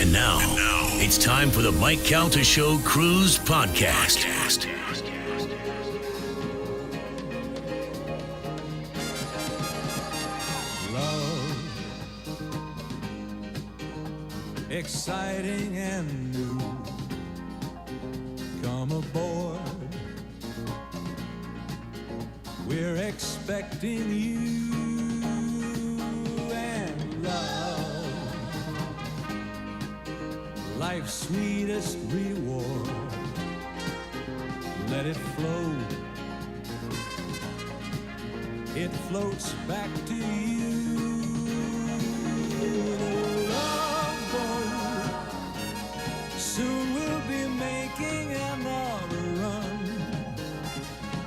And now, it's time for the Mike Calta Show Cruise Podcast. Love, exciting and new. Come aboard. We're expecting you and love. Life's sweetest reward. Let it flow. It floats back to you. The love boat. Soon we'll be making another run.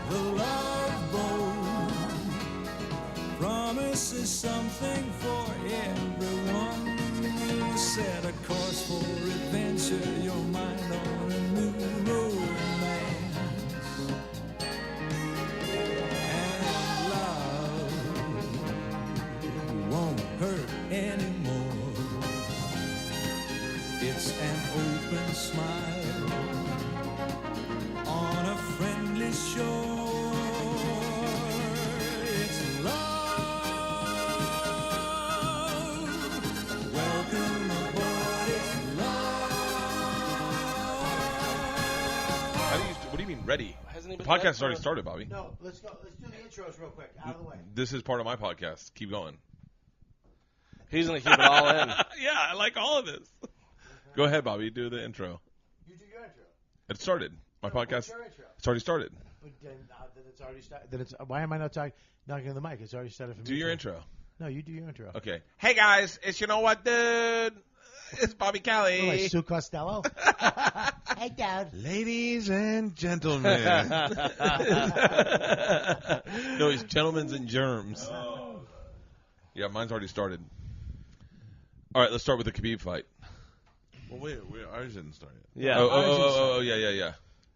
The love boat promises something for everyone. Set a course for adventure, your mind on a new romance. And love won't hurt anymore. It's an open smile on a friendly shore. It's love. Welcome aboard. It's love. What do you mean ready? Hasn't The even podcast has already started, Bobby. No, let's go. Let's do the intros real quick. Out of the way. This is part of my podcast. Keep going. He's going to keep it all in. Yeah, I like all of this. Go ahead, Bobby. Do the intro. You do your intro. It started. My No, podcast. what's your intro? It's already started. But then it's already started. Then it's, why am I not knocking on the mic? It's already started for me. Do your too. intro. No, you do your intro. Okay. Hey, guys. It's You Know What, Dude? It's Bobby Kelly. Oh, like Sue Costello. Hey, Dad. Ladies and gentlemen. No, it's Gentlemen's and Germs. Yeah, mine's already started. All right, let's start with the Khabib fight. Well, wait, ours didn't start yet. Yeah. Oh, yeah.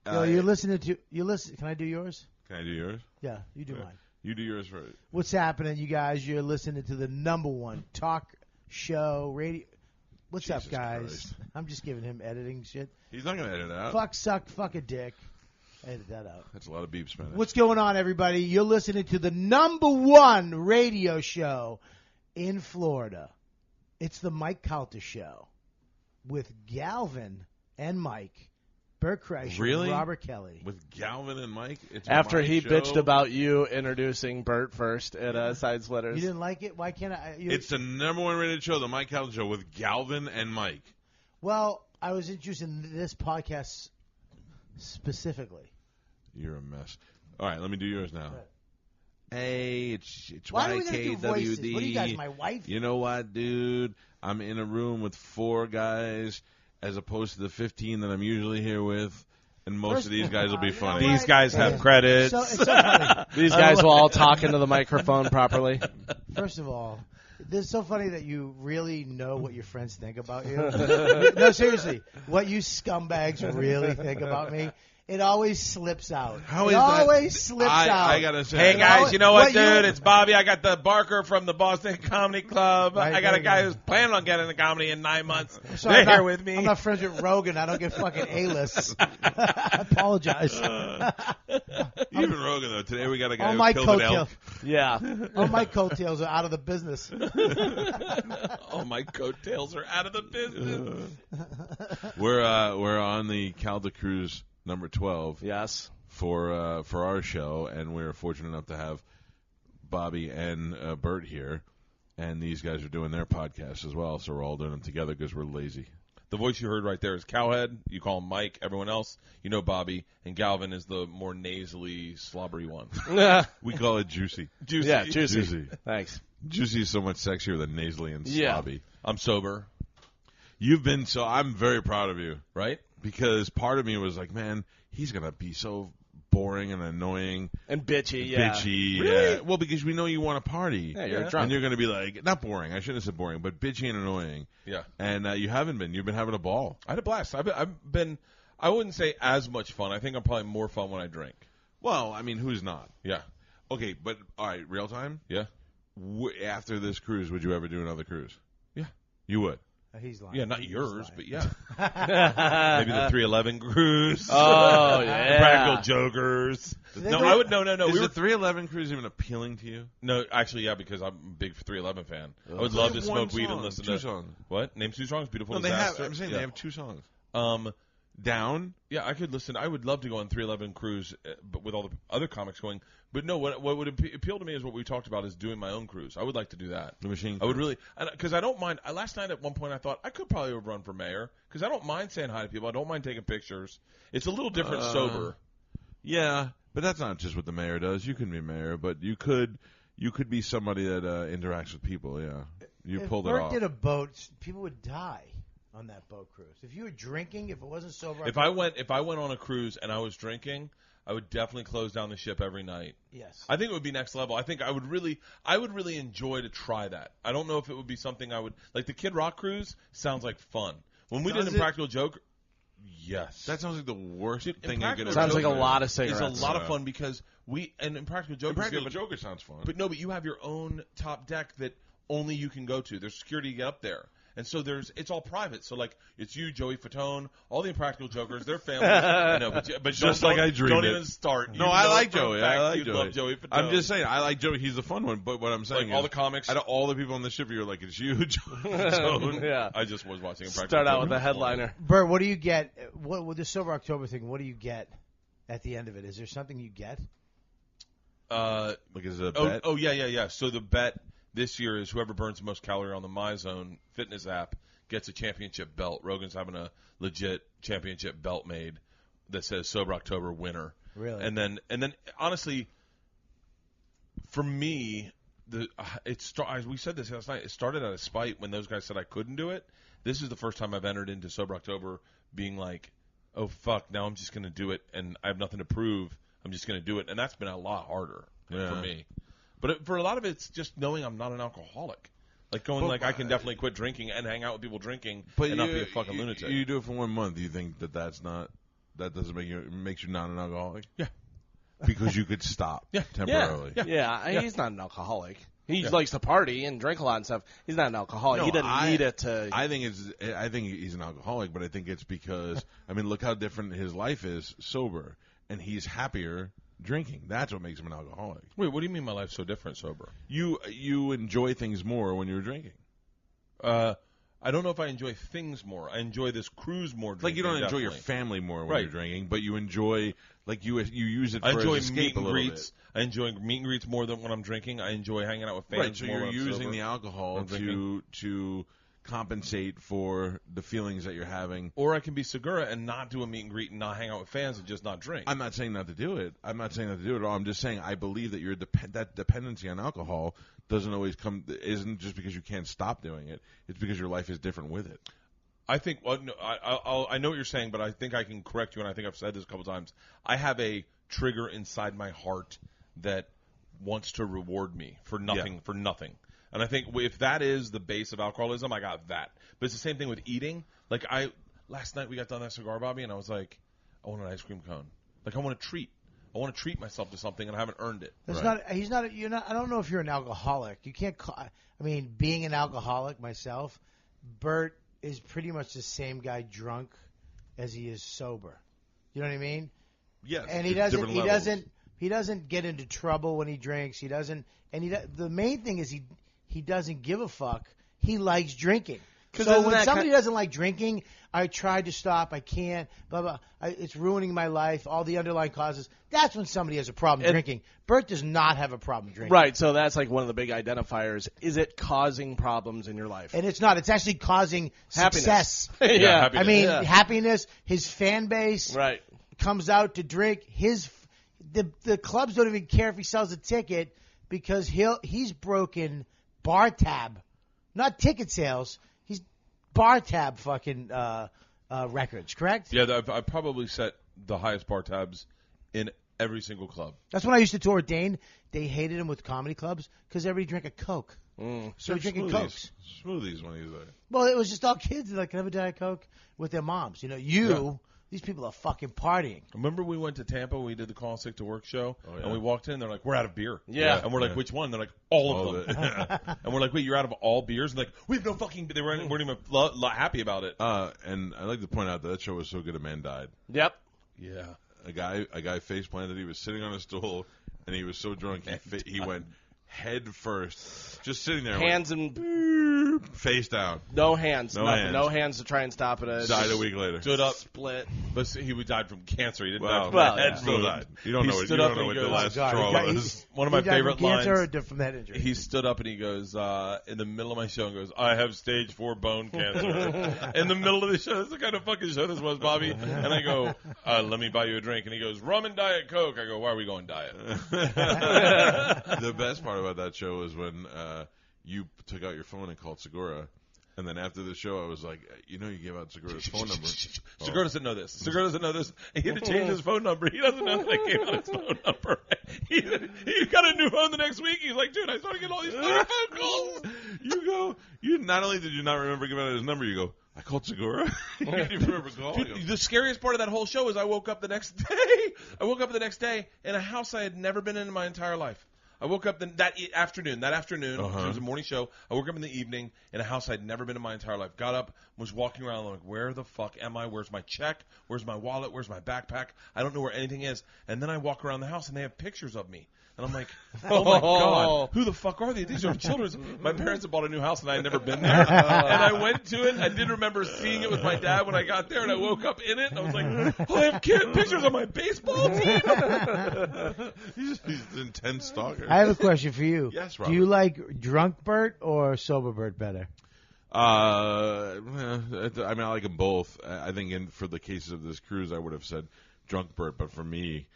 No, you're listening to. You listen. Can I do yours? Can I do yours? Yeah, you do Okay. mine. You do yours first. What's happening, you guys? You're listening to the #1 talk show radio. What's Jesus up, guys? Christ. I'm just giving him editing shit. He's not going to edit it out. Fuck, suck, fuck a dick. Edit that out. That's a lot of beeps, man. What's going on, everybody? You're listening to the #1 radio show in Florida. It's the Mike Calta Show with Galvin and Mike, Bert Kreischer, Really? and Robert Kelly. With Galvin and Mike? It's After my he show. bitched about you introducing Bert first at Side You Splitters. didn't like it? Why can't I? It's the #1 rated show, the Mike Calta Show, with Galvin and Mike. Well, I was introducing this podcast specifically. You're a mess. All right, let me do yours now. Right. Hey, it's Why are we gonna do voices? YKWD. What are you guys, my wife? You know what, dude? I'm in a room with 4 guys as opposed to the 15 that I'm usually here with, and most First- of these guys will be you know funny. what? These guys have credits. So, it's so funny. These guys will all talk into the microphone properly. First of all, it's so funny that you really know what your friends think about you. No, seriously, what you scumbags really think about me. It always slips out. How it is that? always slips out. I gotta say, Hey guys, you know what, What you- dude? It's Bobby. I got the Barker from the Boston Comedy Club. Right, I got a right, guy right. who's planning on getting the comedy in 9 months. So They're I'm not- here with me. I'm not friends with Rogan. I don't get fucking A-lists. I apologize. even Rogan though. Today we got a guy All who my killed an coattails, elk. Yeah. all my coattails are out of the business. Oh, my coattails are out of the business. We're on the Calta Cruise #12 Yes. for our show, and we're fortunate enough to have Bobby and Bert here, and these guys are doing their podcast as well. So we're all doing them together because we're lazy. The voice you heard right there is Cowhead. You call him Mike. Everyone else, you know Bobby. And Galvin is the more nasally, slobbery one. We call it Juicy. Juicy. Yeah, juicy. Juicy. Thanks. Juicy is so much sexier than nasally and Yeah. slobby. I'm sober, I'm very proud of you, right? because part of me was like, man, he's gonna be so boring and annoying, And bitchy, yeah. bitchy. Really? Yeah. Well, because we know you want to party. Yeah, you're Yeah. drunk. And you're going to be like, not boring. I shouldn't have said boring, but bitchy and annoying. Yeah. And you haven't been. You've been having a ball. I had a blast. I've been, I wouldn't say as much fun. I think I'm probably more fun when I drink. Well, I mean, who's not? Yeah. Okay, but all right, real time. Yeah. After this cruise, would you ever do another cruise? Yeah. You would. He's lying. Yeah, not He's yours, lying. but yeah. Maybe the 311 cruise. Oh, yeah. Practical Jokers. they No, go- I would no. Is We the were 311 cruise even appealing to you? no, actually, yeah, because I'm a big 311 fan. I would love to smoke weed and listen two to songs. What? Name 2 songs. Beautiful No, they have. Disaster. I'm saying yeah. they have 2 songs. Yeah, I could listen. I would love to go on 311 cruise, but with all the other comics going. But no, what would appeal to me is what we talked about is doing my own cruise. I would like to do that. The machine. I would really, because I don't mind. Last night at one point I thought I could probably run for mayor because I don't mind saying hi to people. I don't mind taking pictures. It's a little different sober. Yeah, but that's not just what the mayor does. You can be mayor, but you could be somebody that interacts with people. Yeah, you If pulled it Bert off. did a boat, people would die on that boat cruise. If you were drinking, if it wasn't sober. If I went on a cruise and I was drinking, I would definitely close down the ship every night. Yes. I think it would be next level. I think I would really enjoy to try that. I don't know if it would be something I would like. The Kid Rock cruise sounds like fun. When we did Does it? Impractical Joke, yes, That sounds like the worst Dude, thing you could Impractical ever Sounds do. like a lot of it's cigarettes. a lot of Yeah. fun because Impractical Joke. Impractical Joker sounds fun. But you have your own top deck that only you can go to. There's security to get up there. And so it's all private. So like it's you, Joey Fatone, all the Impractical Jokers, their families. I know, but Just don't, like I dreamed Don't it. even start. No, You I know like for a Joey. fact I like you'd Joey. love Joey Fatone. I'm just saying, I like Joey. He's the fun one. But what I'm saying like all the is, comics. out of all the people on the ship, you're like, it's you, Joey. Yeah. I just was watching Impractical Start out Joker. with the headliner. Bert, what do you get? What with the Sober October thing? What do you get at the end of it? Is there something you get? Like, is it a bet? Oh yeah. So the bet this year is whoever burns the most calorie on the MyZone fitness app gets a championship belt. Rogan's having a legit championship belt made that says Sober October winner. Really? And then honestly, for me, we said this last night. It started out of spite when those guys said I couldn't do it. This is the first time I've entered into Sober October being like, oh fuck, now I'm just going to do it, and I have nothing to prove. I'm just going to do it, and that's been a lot harder for me. But for a lot of it, it's just knowing I'm not an alcoholic. Like going I can definitely quit drinking and hang out with people drinking and not be a fucking lunatic. You do it for 1 month. Do you think that doesn't makes you not an alcoholic? Yeah. Because you could stop temporarily. Yeah, he's not an alcoholic. He likes to party and drink a lot and stuff. He's not an alcoholic. He doesn't need it to. I think he's an alcoholic, but I think it's because look how different his life is sober, and he's happier drinking. That's what makes him an alcoholic. Wait, what do you mean my life's so different sober? You enjoy things more when you're drinking. I don't know if I enjoy things more. I enjoy this cruise more. Drinking, Like you don't enjoy your definitely. family more when Right. you're drinking, but you enjoy you use it for I enjoy escape meet a and little greets. bit. I enjoy meet and greets more than when I'm drinking. I enjoy hanging out with fans Right, so more you're when I'm using sober. the alcohol I'm drinking. to compensate for the feelings that you're having. Or I can be Segura and not do a meet and greet and not hang out with fans and just not drink. I'm not saying not to do it. I'm not saying not to do it at all. I'm just saying I believe that that dependency on alcohol isn't just because you can't stop doing it. It's because your life is different with it. I think I know what you're saying, but I think I can correct you, and I think I've said this a couple times. I have a trigger inside my heart that wants to reward me for nothing. And I think if that is the base of alcoholism, I got that. But it's the same thing with eating. Like last night we got done that cigar, Bobby, and I was like, I want an ice cream cone. Like I want a treat. I want to treat myself to something, and I haven't earned it. That's not. He's not. You're not. I don't know if you're an alcoholic. You can't. Being an alcoholic myself, Bert is pretty much the same guy drunk as he is sober. You know what I mean? Yes, And he it's doesn't. different He levels. doesn't. He doesn't get into trouble when he drinks. He doesn't. And the main thing is he doesn't give a fuck. He likes drinking. So when somebody doesn't like drinking, I tried to stop. I can't. Blah blah. It's ruining my life. All the underlying causes. That's when somebody has a problem drinking. Bert does not have a problem drinking. Right, so that's like one of the big identifiers. Is it causing problems in your life? And it's not. It's actually causing success. Happiness. Yeah, happiness. I mean, Yeah. happiness. His fan base Right. comes out to drink. The clubs don't even care if he sells a ticket because he's broken bar tab, not ticket sales. He's bar tab fucking records. Correct? Yeah, I've probably set the highest bar tabs in every single club. That's when I used to tour with Dane. They hated him with comedy clubs because everybody drank a Coke. So they're drinking Cokes. Smoothies when he's there. Well, it was just all kids that like, can I have a Diet Coke with their moms. You know, These people are fucking partying. Remember we went to Tampa, we did the Call Sick to Work show, Oh, yeah. and we walked in, they're like, we're out of beer. Yeah. And we're like, which one? They're like, all of them. And we're like, wait, you're out of all beers? And like, we have no fucking, they weren't even happy about it. And I'd like to point out that show was so good a man died. Yep. Yeah. A guy face planted. He was sitting on a stool, and he was so drunk he went head first, just sitting there, Hands and face down. no hands. No nothing. hands. No hands to try and stop it. Died a week later. Stood up, Split. but he died from cancer. He didn't die Well, from well, a head yeah. Still wound. died. You don't He know what, stood you up don't know and what he the goes, last God, straw he- was. One of my He died from favorite cancer lines. or from that injury? He stood up and he goes, in the middle of my show, and goes, I have stage 4 bone cancer. In the middle of the show, that's the kind of fucking show this was, Bobby. And I go, let me buy you a drink. And he goes, rum and Diet Coke. I go, why are we going diet? The best part about that show was when you took out your phone and called Segura. And then after the show, I was like, you gave out Segura's phone number. Segura doesn't know this. Segura doesn't know this. He had to change his phone number. He doesn't know that I gave out his phone number. He got a new phone the next week. He's like, dude, I started getting all these phone calls. You not only did you not remember giving out his number, you go, I called Segura? You didn't even remember calling him. Dude, the scariest part of that whole show is I woke up the next day in a house I had never been in my entire life. I woke up that afternoon, it was a morning show. I woke up in the evening in a house I'd never been in my entire life. Got up, was walking around like, where the fuck am I? Where's my check? Where's my wallet? Where's my backpack? I don't know where anything is. And then I walk around the house and they have pictures of me. And I'm like, oh my God, who the fuck are they? These are children's. My parents had bought a new house and I had never been there. And I went to it. I did remember seeing it with my dad when I got there, and I woke up in it. And I was like, oh, I have pictures of my baseball team. He's an intense stalker. I have a question for you. Yes, Do Robert. you like drunk Bert or sober Bert better? I like them both. I think for the cases of this cruise, I would have said drunk Bert. But for me,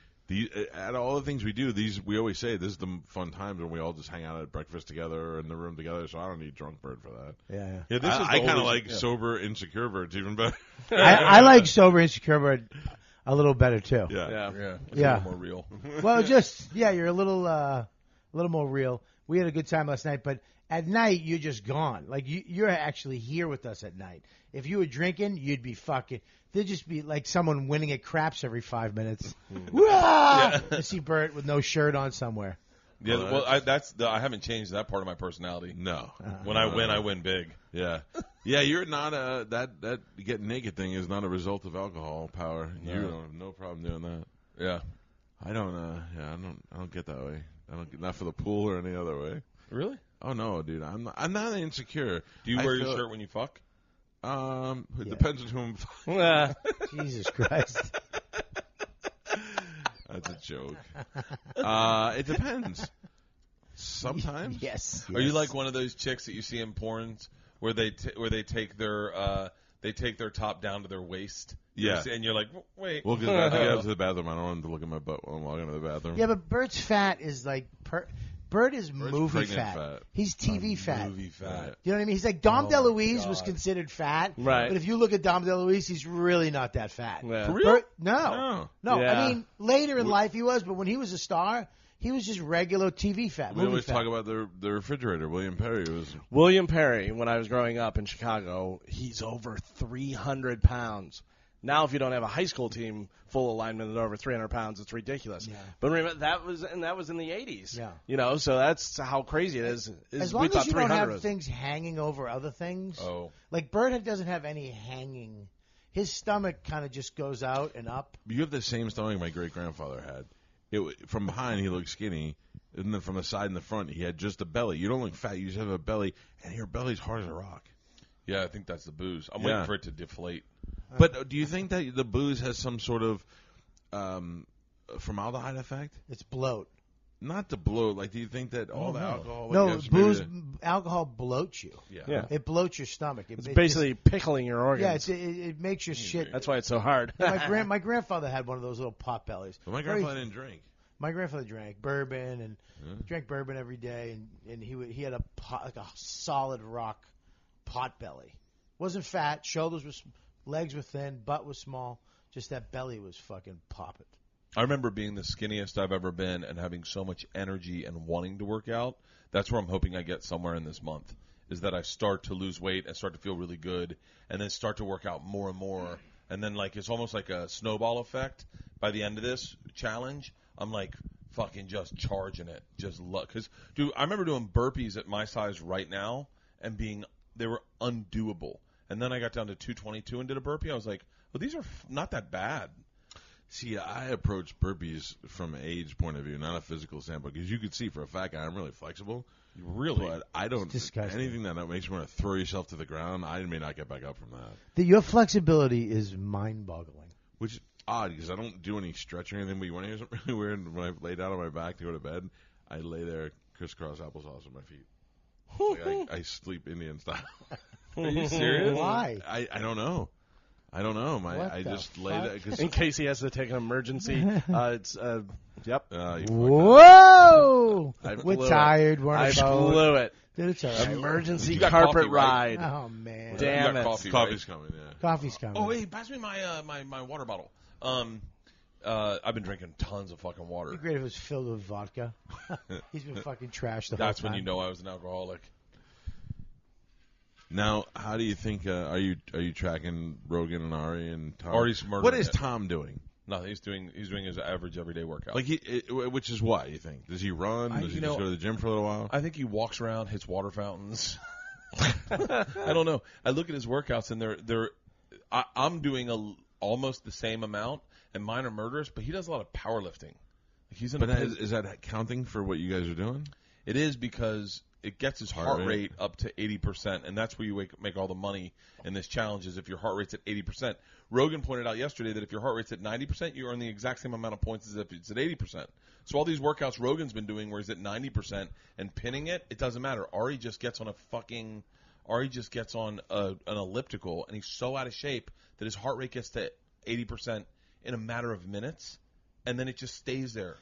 out of all the things we do, we always say this is the fun times when we all just hang out at breakfast together or in the room together. So I don't need drunk Bert for that. Yeah. Yeah, this is I the kind of oldest- like yeah. sober, insecure Bert's even better. I like sober insecure Bert a little better too. Yeah. Yeah, it's Yeah. a little more real. Well, you're a little more real. We had a good time last night, but at night you're just gone. Like you're actually here with us at night. If you were drinking, you'd be fucking. There'd just be like someone winning at craps every 5 minutes. I see Bert with no shirt on somewhere. Yeah, Well, well, I haven't changed that part of my personality. No. When I win big. Yeah. Yeah, you're not that getting naked thing is not a result of alcohol power. No. You don't have no problem doing that. Yeah. I don't I don't get that way. Not for the pool or any other way. Really? Oh no, dude. I'm not insecure. Do you wear your shirt when you fuck? It depends on whom I'm Jesus Christ. That's a joke. It depends. Sometimes. Yes. Are you like one of those chicks that you see in porns where they take their top down to their waist? Yeah. And you're like, wait. Well, because I have to get out to the bathroom. I don't want them to look at my butt while I'm walking to the bathroom. Yeah, but Bert's fat is like Bert is movie pregnant fat. fat. He's TV fat. Movie fat. You know what I mean? He's like Dom Oh, my DeLuise was God. considered fat, Right. But if you look at Dom DeLuise, he's really not that fat. Yeah. For real? Bert, No. no. Yeah. I mean, later in life he was, but when he was a star, he was just regular TV fat. We movie always fat. talk about the refrigerator. William Perry was. William Perry, when I was growing up in Chicago, he's over 300 pounds. Now, if you don't have a high school team full alignment at over 300 pounds, it's ridiculous. Yeah. But remember, that was in the 80s. Yeah. You know, so that's how crazy it is. As we long thought as you don't 300 have was- things hanging over other things. Oh. Like Bert doesn't have any hanging. His stomach kind of just goes out and up. You have the same stomach my great grandfather had. From behind he looked skinny, and then from the side and the front he had just a belly. You don't look fat. You just have a belly, and your belly's hard as a rock. Yeah, I think that's the booze. I'm Yeah. waiting for it to deflate. But do you think that the booze has some sort of formaldehyde effect? It's bloat. Not to bloat. Like, do you think that all the alcohol? No, like, booze, alcohol bloats you. Yeah. Yeah. It bloats your stomach. It's it basically pickling your organs. yeah, it makes your shit. That's why it's so hard. My grandfather had one of those little pot bellies. But my Very- grandfather didn't drink. My grandfather drank bourbon and drank bourbon every day, and he had a solid rock pot belly. Wasn't fat. Shoulders were, legs were thin, butt was small. Just that belly was fucking popping. I remember being the skinniest I've ever been and having so much energy and wanting to work out. That's where I'm hoping I get somewhere in this month, is that I start to lose weight and start to feel really good and then start to work out more and more and then like it's almost like a snowball effect. By the end of this challenge, I'm like fucking just charging it, just look. Because dude, I remember doing burpees at my size right now and they were undoable. And then I got down to 222 and did a burpee. I was like, well, these are not that bad. See, I approach burpees from an age point of view, not a physical standpoint. Because you could see for a fat guy, I'm really flexible. Really? But I don't. disgusting. Anything that makes you want to throw yourself to the ground, I may not get back up from that. Your flexibility is mind-boggling. Which is odd because I don't do any stretching or anything. But you want to hear something really weird? When I lay down on my back to go to bed, I lay there crisscross applesauce with my feet. Like I sleep Indian style. Are you serious? Why? I don't know. I don't know. What I the just lay fuck? there. Cause, In case he has to take an emergency, it's yep. you fuck Whoa! I We're blew it. tired. We're on I a boat. blew it. Dude, it's all right. Emergency You got carpet coffee, right? ride. Oh, man. Damn You got it. coffee, Coffee's right? coming. Yeah. Coffee's coming. Oh, hey, pass me my water bottle. I've been drinking tons of fucking water. It'd be great if it was filled with vodka. He's been fucking trashed the That's whole time. when you know I was an alcoholic. Now, how do you think? Are you tracking Rogan and Ari and Tom? Ari's murdering What is it. Tom doing? No, he's doing his average everyday workout. Like which is what you think? Does he run? Does he just go to the gym for a little while? I think he walks around, hits water fountains. I don't know. I look at his workouts and I'm doing almost the same amount, and mine are murderous. But he does a lot of powerlifting. He's in. But is that counting for what you guys are doing? It is because it gets his heart rate up to 80%, and that's where you make all the money in this challenge is if your heart rate's at 80%. Rogan pointed out yesterday that if your heart rate's at 90%, you earn the exact same amount of points as if it's at 80%. So all these workouts Rogan's been doing where he's at 90% and pinning it, it doesn't matter. Ari just gets on an elliptical, and he's so out of shape that his heart rate gets to 80% in a matter of minutes, and then it just stays there.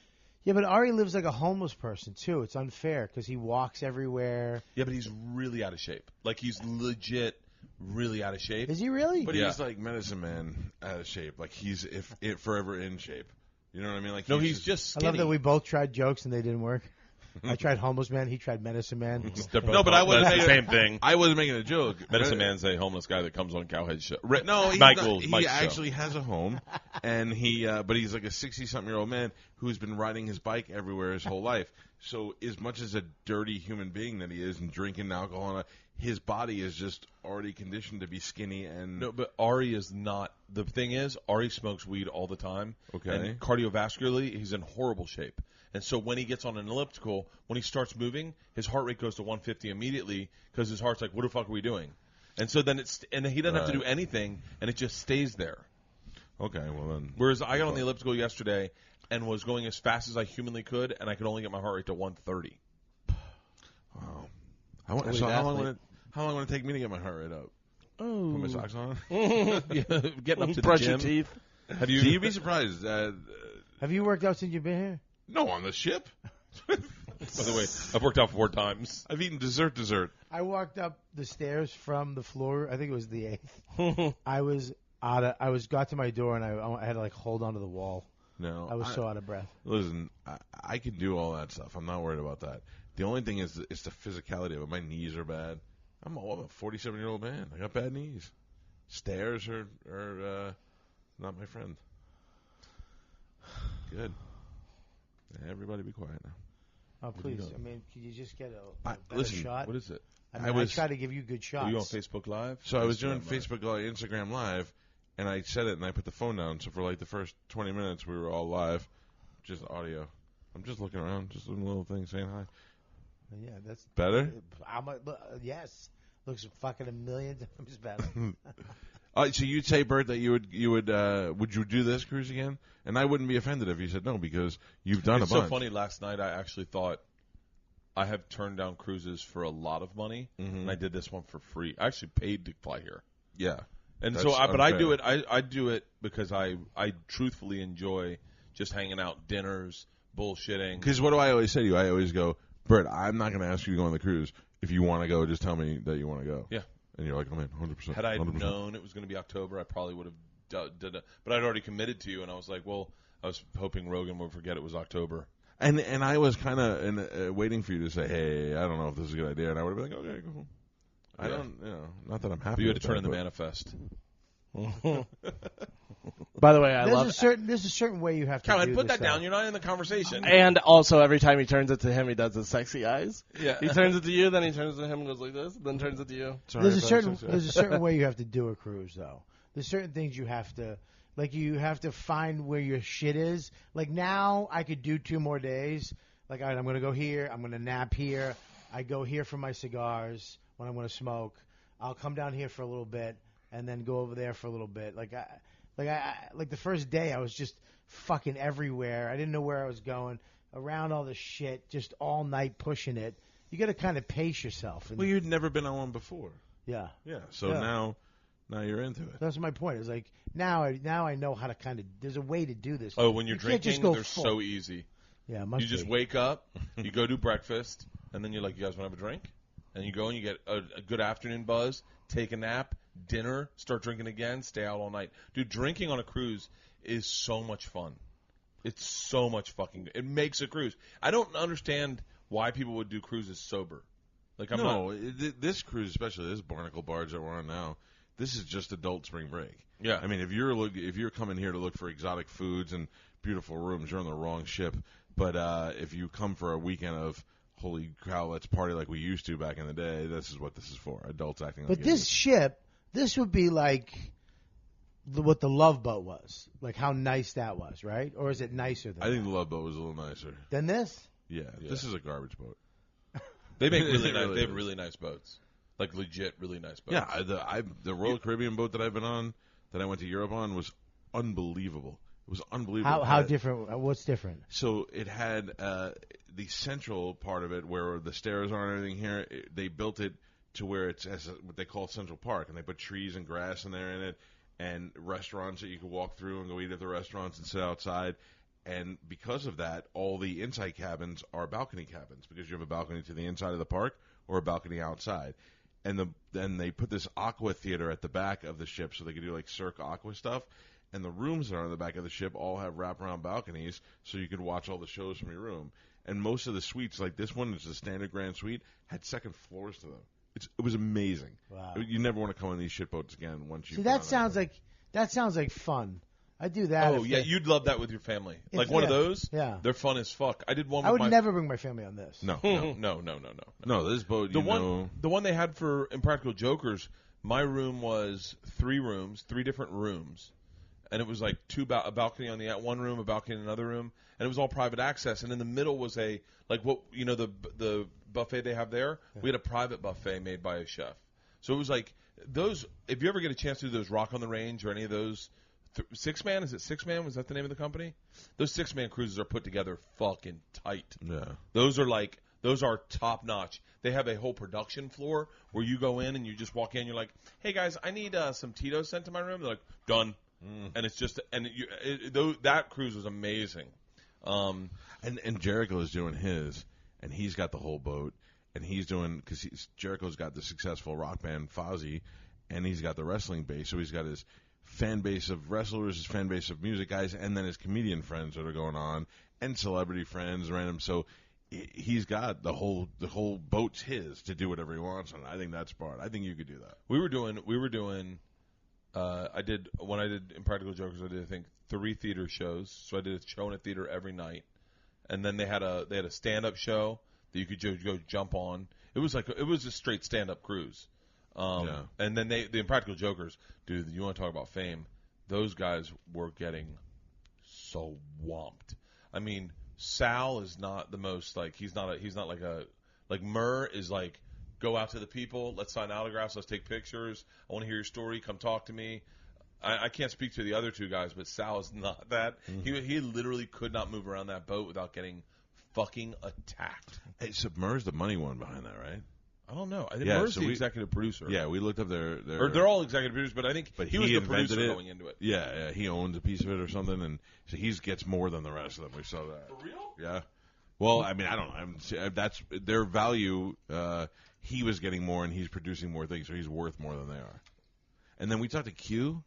Yeah, but Ari lives like a homeless person, too. It's unfair because he walks everywhere. Yeah, but he's really out of shape. Like, he's legit really out of shape. Is he really? But Yeah. he's like medicine man out of shape. Like he's forever in shape. You know what I mean? Like No, he's just I skinny. love that we both tried jokes and they didn't work. I tried homeless man. He tried medicine man. They're both No, but I wasn't that's the making- same thing. I wasn't making a joke. Medicine Man's a homeless guy that comes on Cowhead show. No, he's Michael, not, he Mike's show. actually has a home, and but he's like a 60-something-year-old man who's been riding his bike everywhere his whole life. So as much as a dirty human being that he is and drinking alcohol, his body is just already conditioned to be skinny and No, but Ari is not. The thing is, Ari smokes weed all the time. Okay. And cardiovascularly, he's in horrible shape. And so when he gets on an elliptical, when he starts moving, his heart rate goes to 150 immediately because his heart's like, what the fuck are we doing? And so then he doesn't have to do anything, and it just stays there. Okay, well then. Whereas I got on the elliptical yesterday and was going as fast as I humanly could, and I could only get my heart rate to 130. Wow. So how long would it take me to get my heart rate up? Put my socks on. Getting up to Brush the your gym. teeth. Have you? You'd be surprised. Have you worked out since you've been here? No, on the ship. By the way, I've worked out 4 times. I've eaten dessert. I walked up the stairs from the floor. I think it was the 8th. I got to my door and I had to like hold onto the wall. No, I was so out of breath. Listen, I can do all that stuff. I'm not worried about that. The only thing is it's the physicality of it. My knees are bad. I'm a 47-year-old man. I got bad knees. Stairs are not my friend. Good. Everybody be quiet now. Oh, please. doing? I mean, could you just get a better listen, shot? What is it? I mean, I was- I try to give you good shots. Are you on Facebook Live? So I was doing Instagram Live. Facebook Live, Instagram Live, and I said it, and I put the phone down. So for like the first 20 minutes, we were all live, just audio. I'm just looking around, just doing little things, saying hi. Yeah, that's Better? yes. Looks fucking a million times better. So you'd say, Bert, that would you do this cruise again? And I wouldn't be offended if you said no because you've done It's a so bunch. funny. Last night, I actually thought I have turned down cruises for a lot of money, and I did this one for free. I actually paid to fly here, Yeah. and That's so but I do unfair. it. I do it because I truthfully enjoy just hanging out, dinners, bullshitting. Because what do I always say to you? I always go, Bert, I'm not going to ask you to go on the cruise. If you want to go, just tell me that you want to go. Yeah. And you're like, oh, man, 100%. Had I 100%. known it was going to be October, I probably would have did it. But I'd already committed to you, and I was like, well, I was hoping Rogan would forget it was October. And I was kind of waiting for you to say, hey, I don't know if this is a good idea. And I would have been like, okay, cool. I Yeah. don't, not that I'm happy But you had with to turn that, in the but- manifest. By the way, I There's love. there's a certain way you have to Calvin, do put this that down. stuff. You're not in the conversation. And also, every time he turns it to him, he does the sexy eyes. Yeah. He turns it to you, then he turns it to him and goes like this, then turns it to you. There's a certain way you have to do a cruise though. There's certain things you have to you have to find where your shit is. Like now I could do 2 more days. Like, all right, I'm going to go here, I'm going to nap here. I go here for my cigars when I'm going to smoke. I'll come down here for a little bit and then go over there for a little bit. Like the first day I was just fucking everywhere. I didn't know where I was going. Around all the shit, just all night pushing it. You got to kind of pace yourself. And, Well, you'd never been on one before. yeah. Yeah. So Yeah. now you're into it. That's my point. It's like now I know how to kind of. There's a way to do this. Oh, when you're You can't just drinking, go they're full. so easy. Yeah, it must You just be. wake up, you go do breakfast, and then you're like, you guys want to have a drink? And you go and you get a good afternoon buzz, take a nap, dinner, start drinking again, stay out all night. Dude, drinking on a cruise is so much fun. It's so much fucking. It makes a cruise. I don't understand why people would do cruises sober. Like I'm not. This cruise, especially this Barnacle barge that we're on now, this is just adult spring break. Yeah. I mean, if you're coming here to look for exotic foods and beautiful rooms, you're on the wrong ship. But if you come for a weekend of holy cow, let's party like we used to back in the day, this is what this is for. Adults acting like But this idiots. ship, this would be like what the Love Boat was. Like how nice that was, right? Or is it nicer than I think the Love Boat was a little nicer. than this? Yeah, this is a garbage boat. They make really It nice. really They have is. really nice boats. Like legit, really nice boats. Yeah, the Royal Caribbean boat that I've been on, that I went to Europe on, was unbelievable. It was unbelievable. How different? What's different? So it had the central part of it where the stairs are and everything here. They built it to where it's as what they call Central Park, and they put trees and grass in there in it, and restaurants that you could walk through and go eat at the restaurants and sit outside. And because of that, all the inside cabins are balcony cabins because you have a balcony to the inside of the park or a balcony outside. And then they put this aqua theater at the back of the ship so they could do like Cirque Aqua stuff. And the rooms that are on the back of the ship all have wraparound balconies so you could watch all the shows from your room. And most of the suites, like this one, is a standard grand suite, had second floors to them. It was amazing. Wow. You never want to come on these ship boats again once you. See, that sounds like fun. I do that. Oh if yeah, they- you'd love that with your family. If- Like one of yeah, those. yeah. They're fun as fuck. I did one. I with would my, never bring my family on this. No, No. this boat. The one they had for Impractical Jokers. My room was 3 rooms, 3 different rooms, and it was like a balcony on the one room, a balcony in another room, and it was all private access. And in the middle was the buffet they have there. We had a private buffet made by a chef. So it was like those. If you ever get a chance to do those Rock on the Range or any of those. 6-man? Is it 6-man? Was that the name of the company? Those 6-man cruises are put together fucking tight. Yeah. Those are top notch. They have a whole production floor where you go in and you just walk in. You're like, hey guys, I need some Tito's sent to my room. They're like, done. And it's just that cruise was amazing. And Jericho is doing his, and he's got the whole boat, and he's doing because Jericho's got the successful rock band Fozzy, and he's got the wrestling base, so he's got his fan base of wrestlers, his fan base of music guys, and then his comedian friends that are going on, and celebrity friends, random. So he's got the whole boat's his to do whatever he wants on. I think that's smart. I think you could do that. We were doing. I did when I did Impractical Jokers. I did I think 3 theater shows. So I did a show in a theater every night, and then they had a stand up show that you could go jump on. It was a straight stand up cruise. And then the Impractical Jokers, dude. You want to talk about fame? Those guys were getting so whomped. I mean, Sal is not the most he's not like Murr is like, go out to the people, let's sign autographs, let's take pictures. I want to hear your story. Come talk to me. I can't speak to the other 2 guys, but Sal is not that. He literally could not move around that boat without getting fucking attacked. Hey, so Murr's the money one behind that, right? I don't know. I think Yeah, Murr's so the we- executive producer. Yeah, we looked up their Or they're all executive producers, but I think But he was he the invented producer it. going into it. Yeah, he owns a piece of it or something, and so he gets more than the rest of them. We saw that. For real? Yeah. Well, I mean, I don't know. That's their value. He was getting more, and he's producing more things, so he's worth more than they are. And then we talked to Q.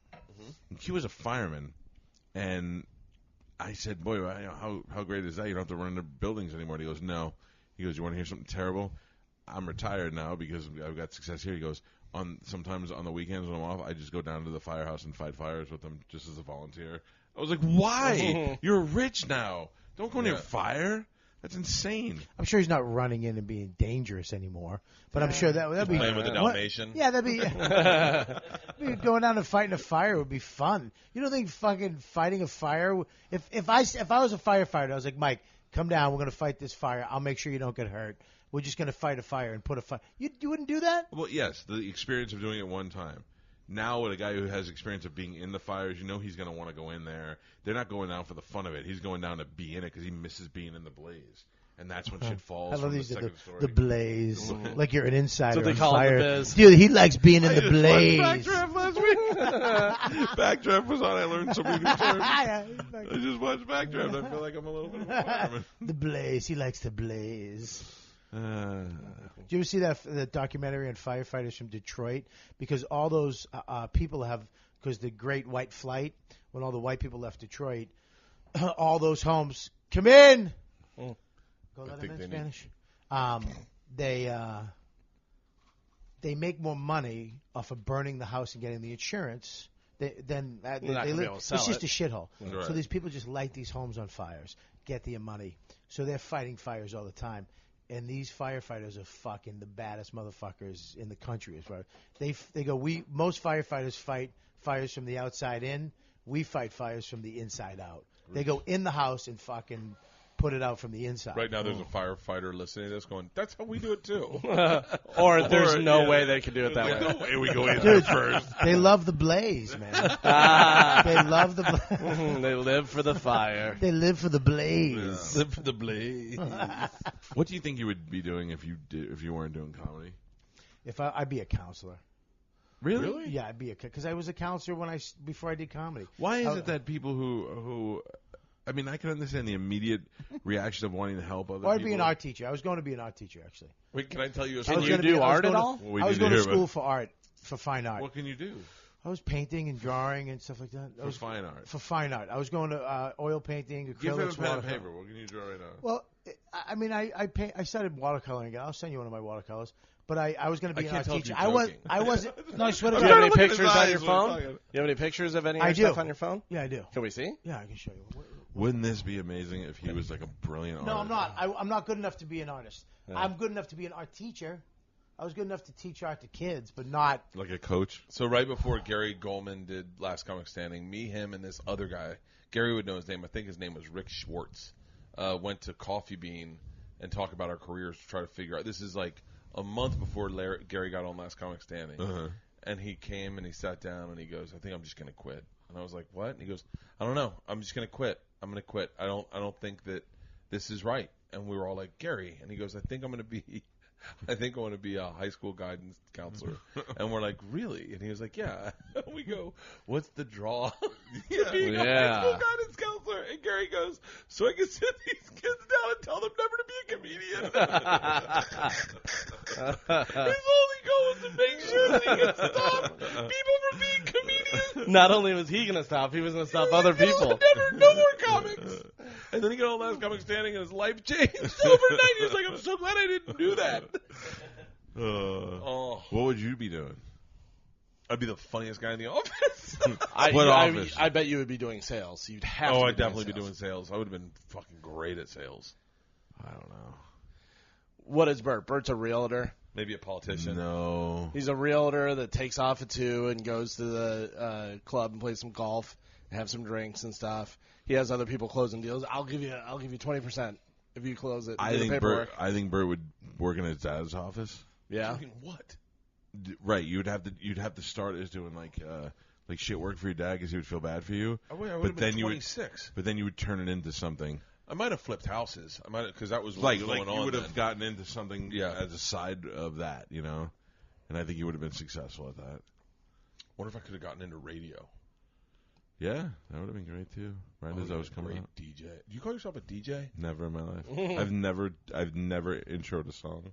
And Q was a fireman, and I said, "Boy, how great is that? You don't have to run into buildings anymore." And he goes, "No." He goes, "You want to hear something terrible? I'm retired now because I've got success here." He goes, sometimes on the weekends when I'm off, I just go down to the firehouse and fight fires with them just as a volunteer. I was like, why? You're rich now. Don't go near fire. That's insane. I'm sure he's not running in and being dangerous anymore, but I'm sure that'd be Playing with a Dalmatian. Yeah, that'd be going down and fighting a fire would be fun. You don't think fucking fighting a fire? If I was a firefighter, I was like, Mike, come down. We're gonna fight this fire. I'll make sure you don't get hurt. We're just gonna fight a fire and put a fire. You wouldn't do that? Well, yes, the experience of doing it one time. Now with a guy who has experience of being in the fires, you know he's going to want to go in there. They're not going down for the fun of it. He's going down to be in it because he misses being in the blaze. And that's when shit falls. I love from these the second story. the blaze, like you're an insider. That's what they on call it, fire. the biz. Dude, he likes being in the blaze. Backdraft last week. Backdraft was on. I learned so many new terms. I just watched Backdraft. I feel like I'm a little bit of a fireman. The blaze. He likes the blaze. Uh, Did you ever see the documentary on firefighters from Detroit? Because all those people because the Great White Flight, when all the white people left Detroit, all those homes come in. Go let them in Spanish. They make more money off of burning the house and getting the insurance. They live. It's just a shithole. Right. So these people just light these homes on fires, get their money. So they're fighting fires all the time. And these firefighters are fucking the baddest motherfuckers in the country as well. They go, most firefighters fight fires from the outside in. We fight fires from the inside out. They go in the house and fucking put it out from the inside. Right now, there's a firefighter listening to this going, that's how we do it, too. Or there's no way they could do it that way. no way we go in there first. They love the blaze, man. They love the blaze. They live for the fire. They live for the blaze. Live for the blaze. What do you think you would be doing if you weren't doing comedy? I'd be a counselor. Really? Yeah, I'd be because I was a counselor before I did comedy. Why is it that people who I mean, I can understand the immediate reaction of wanting to help other Or I'd people. be an art teacher. I was going to be an art teacher, actually. Wait, can I tell you a Can story? you do art at all? Well, we I was need going to hear school about- for art, for fine art. What can you do I was painting and drawing and stuff like that. for fine art? For fine art. I was going to oil painting, acrylics, Give him a pen and watercolor. paper. What can you draw right now? Well, I mean, I started watercoloring again. I'll send you one of my watercolors. But I was going to be I an art can't tell if teacher. you're joking. I wasn't. No, I swear to Do you have God. any look at his pictures on eyes your when phone? he's Do talking. you have any pictures of any of I your do. stuff on your phone? Yeah, I do. Can we see? Yeah, I can show you. Wouldn't this be amazing if he was like a brilliant No, artist? I'm not. I'm not good enough to be an artist. I'm good enough to be an art teacher. I was good enough to teach art to kids, but not. Like a coach? So right before Gary Goldman did Last Comic Standing, me, him, and this other guy, Gary would know his name. I think his name was Rick Schwartz. Went to Coffee Bean and talk about our careers to try to figure out. This is like a month before Gary got on Last Comic Standing. Uh-huh. And he came and he sat down and he goes, I think I'm just going to quit. And I was like, what? And he goes, I don't know. I'm just going to quit. I'm going to quit. I don't think that this is right. And we were all like, Gary. And he goes, I think I want to be a high school guidance counselor. And we're like, really? And he was like, yeah. We go, what's the draw to being a high school guidance counselor? And Gary goes, so I can sit these kids down and tell them never to be a comedian. His only goal was to make sure that he could stop people from being comedians. Not only was he going to stop, he was going to stop other people. No more comics. And then he got on Last Comic Standing and his life changed overnight. He was like, I'm so glad I didn't do that. What would you be doing? I'd be the funniest guy in the office. What office? I bet you would be doing sales. You'd have to I'd be definitely be doing doing sales. I would have been fucking great at sales. I don't know. What is Bert? Bert's a realtor. Maybe a politician. No. He's a realtor that takes off at 2 and goes to the club and plays some golf and have some drinks and stuff. He has other people closing deals. I'll give you 20% if you close it. I Do the think paperwork. Bert would work in his dad's office. Yeah. Doing what? Right, you'd have to start as doing like shit work for your dad because he would feel bad for you. Oh, wait, I would But have been then you would- 26. But then you would turn it into something I might have flipped houses. I might because that was what like was going on you would then. have gotten into something Yeah. as a side of that, you know. And I think you would have been successful at that. Wonder if I could have gotten into radio. Yeah, that would have been great too. Right as I was coming Great up. DJ. Do you call yourself a DJ? Never in my life. I've never introed a song,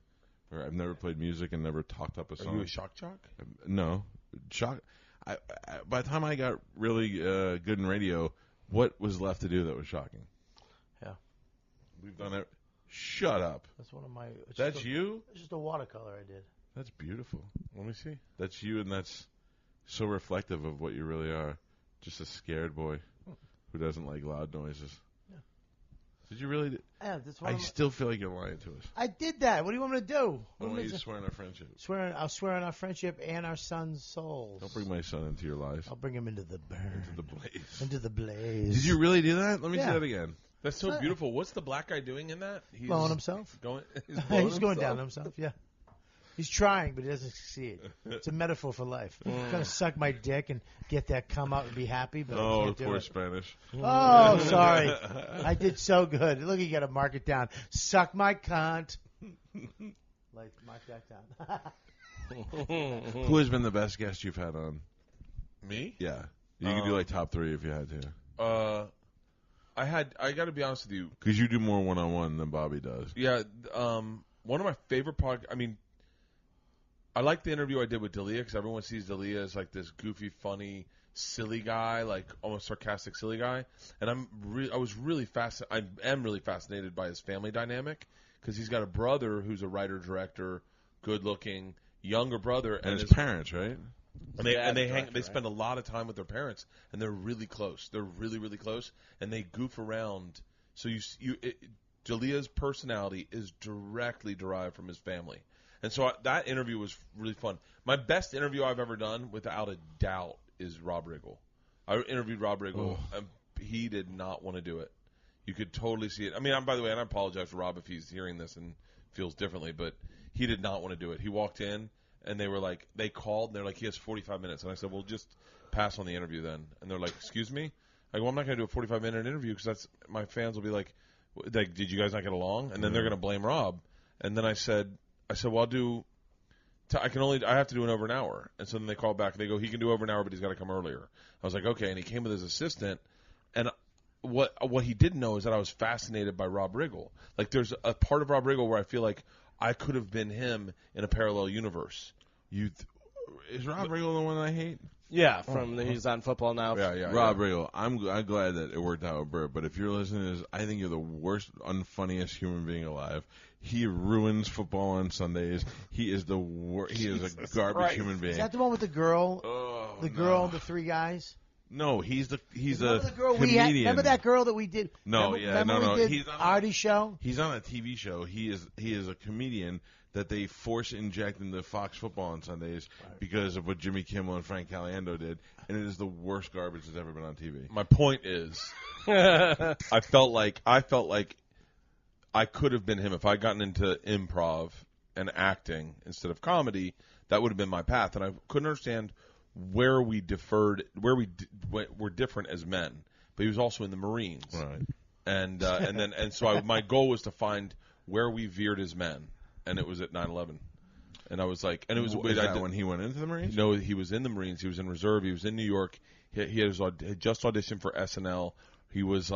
or I've never played music and never talked up a Are song. you a shock jock? No, shock. By the time I got really good in radio, what was left to do that was shocking? Yeah. We've done it. Shut up. That's one of my. That's you? It's just a watercolor I did. That's beautiful. Let me see. That's you, and that's so reflective of what you really are. Just a scared boy who doesn't like loud noises. Yeah. Did you really? Yeah, that's I still feel like you're lying to us. I did that. What do you want me to do? I want you to swear on our friendship. I'll swear on our friendship and our son's souls. Don't bring my son into your lives. I'll bring him into the burn. Into the blaze. Into the blaze. Did you really do that? Let me see Yeah. that again. That's so beautiful. What's the black guy doing in that? He's blowing himself? Going, He's going down himself, yeah. He's trying, but he doesn't succeed. It's a metaphor for life. I'm going to suck my dick and get that cum out and be happy, but I Oh, can't do poor it. Spanish. Oh, sorry. I did so good. Look, you got to mark it down. Suck my cunt. Like, mark that down. Who has been the best guest you've had on? Me? Yeah. You can do like top 3 if you had to. I got to be honest with you. Because you do more one-on-one than Bobby does. Yeah, one of my favorite I like the interview I did with D'Elia because everyone sees D'Elia as like this goofy, funny, silly guy, like almost sarcastic, silly guy. And I am really fascinated by his family dynamic because he's got a brother who's a writer, director, good-looking, younger brother, And his parents, right? And they spend a lot of time with their parents, and they're really close. They're really, really close, and they goof around. So D'Elia's personality is directly derived from his family. And so that interview was really fun. My best interview I've ever done, without a doubt, is Rob Riggle. I interviewed Rob Riggle, and he did not want to do it. You could totally see it. I mean, by the way, and I apologize for Rob if he's hearing this and feels differently, but he did not want to do it. He walked in, and they called, and they're like, he has 45 minutes. And I said, well, just pass on the interview then. And they're like, excuse me? I go, I'm not going to do a 45-minute interview because my fans will be like, did you guys not get along? And then they're going to blame Rob. And then I said, well, I have to do it over an hour. And so then they called back and they go, he can do over an hour, but he's got to come earlier. I was like, okay. And he came with his assistant. And what he didn't know is that I was fascinated by Rob Riggle. Like there's a part of Rob Riggle where I feel like I could have been him in a parallel universe. Is Rob Riggle the one I hate? Yeah, he's on Football Now. Yeah. Rob Riggle. I'm glad that it worked out with Bert, but if you're listening to this, I think you're the worst, unfunniest human being alive. He ruins football on Sundays. He is the worst. He is a garbage human being. Is that the one with the girl? Oh, the girl and the 3 guys? No, he's a the girl comedian. Remember that girl that we did? No, remember we did He's on Artie's show. He's on a TV show. He is a comedian that they force inject into Fox Football on Sundays because of what Jimmy Kimmel and Frank Caliendo did, and it is the worst garbage that's ever been on TV. My point is, I felt like I could have been him if I'd gotten into improv and acting instead of comedy. That would have been my path, and I couldn't understand where we differed, were different as men. But he was also in the Marines, Right. And so my goal was to find where we veered as men, and it was at 9/11. And I was like, and it was Is that when he went into the Marines? No, he was in the Marines. He was in reserve. He was in New York. He had just auditioned for SNL. He was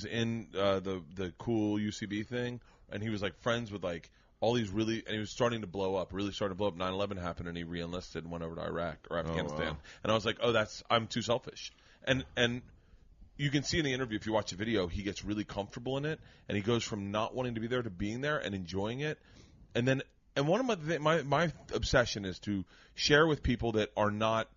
in the cool UCB thing, and he was like friends with like all these and he was starting to blow up. 9/11 happened, and he re-enlisted and went over to Iraq or Afghanistan. Wow. And I was like, I'm too selfish. And you can see in the interview, if you watch the video, he gets really comfortable in it, and he goes from not wanting to be there to being there and enjoying it. And one of my obsession is to share with people that are not.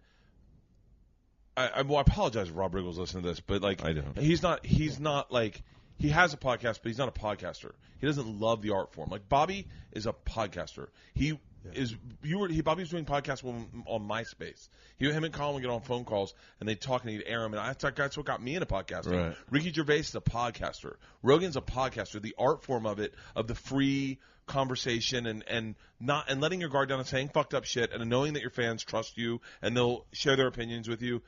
I apologize if Rob Riggle's listening to this, but like I don't. He's not like he has a podcast, but he's not a podcaster. He doesn't love the art form. Like Bobby is a podcaster. Bobby was doing podcasts on MySpace. Him and Colin would get on phone calls and they'd talk and he'd air them. And that's what got me into podcasting. Right. Ricky Gervais is a podcaster. Rogan's a podcaster. The art form of it, of the free conversation and letting your guard down and saying fucked up shit and knowing that your fans trust you and they'll share their opinions with you.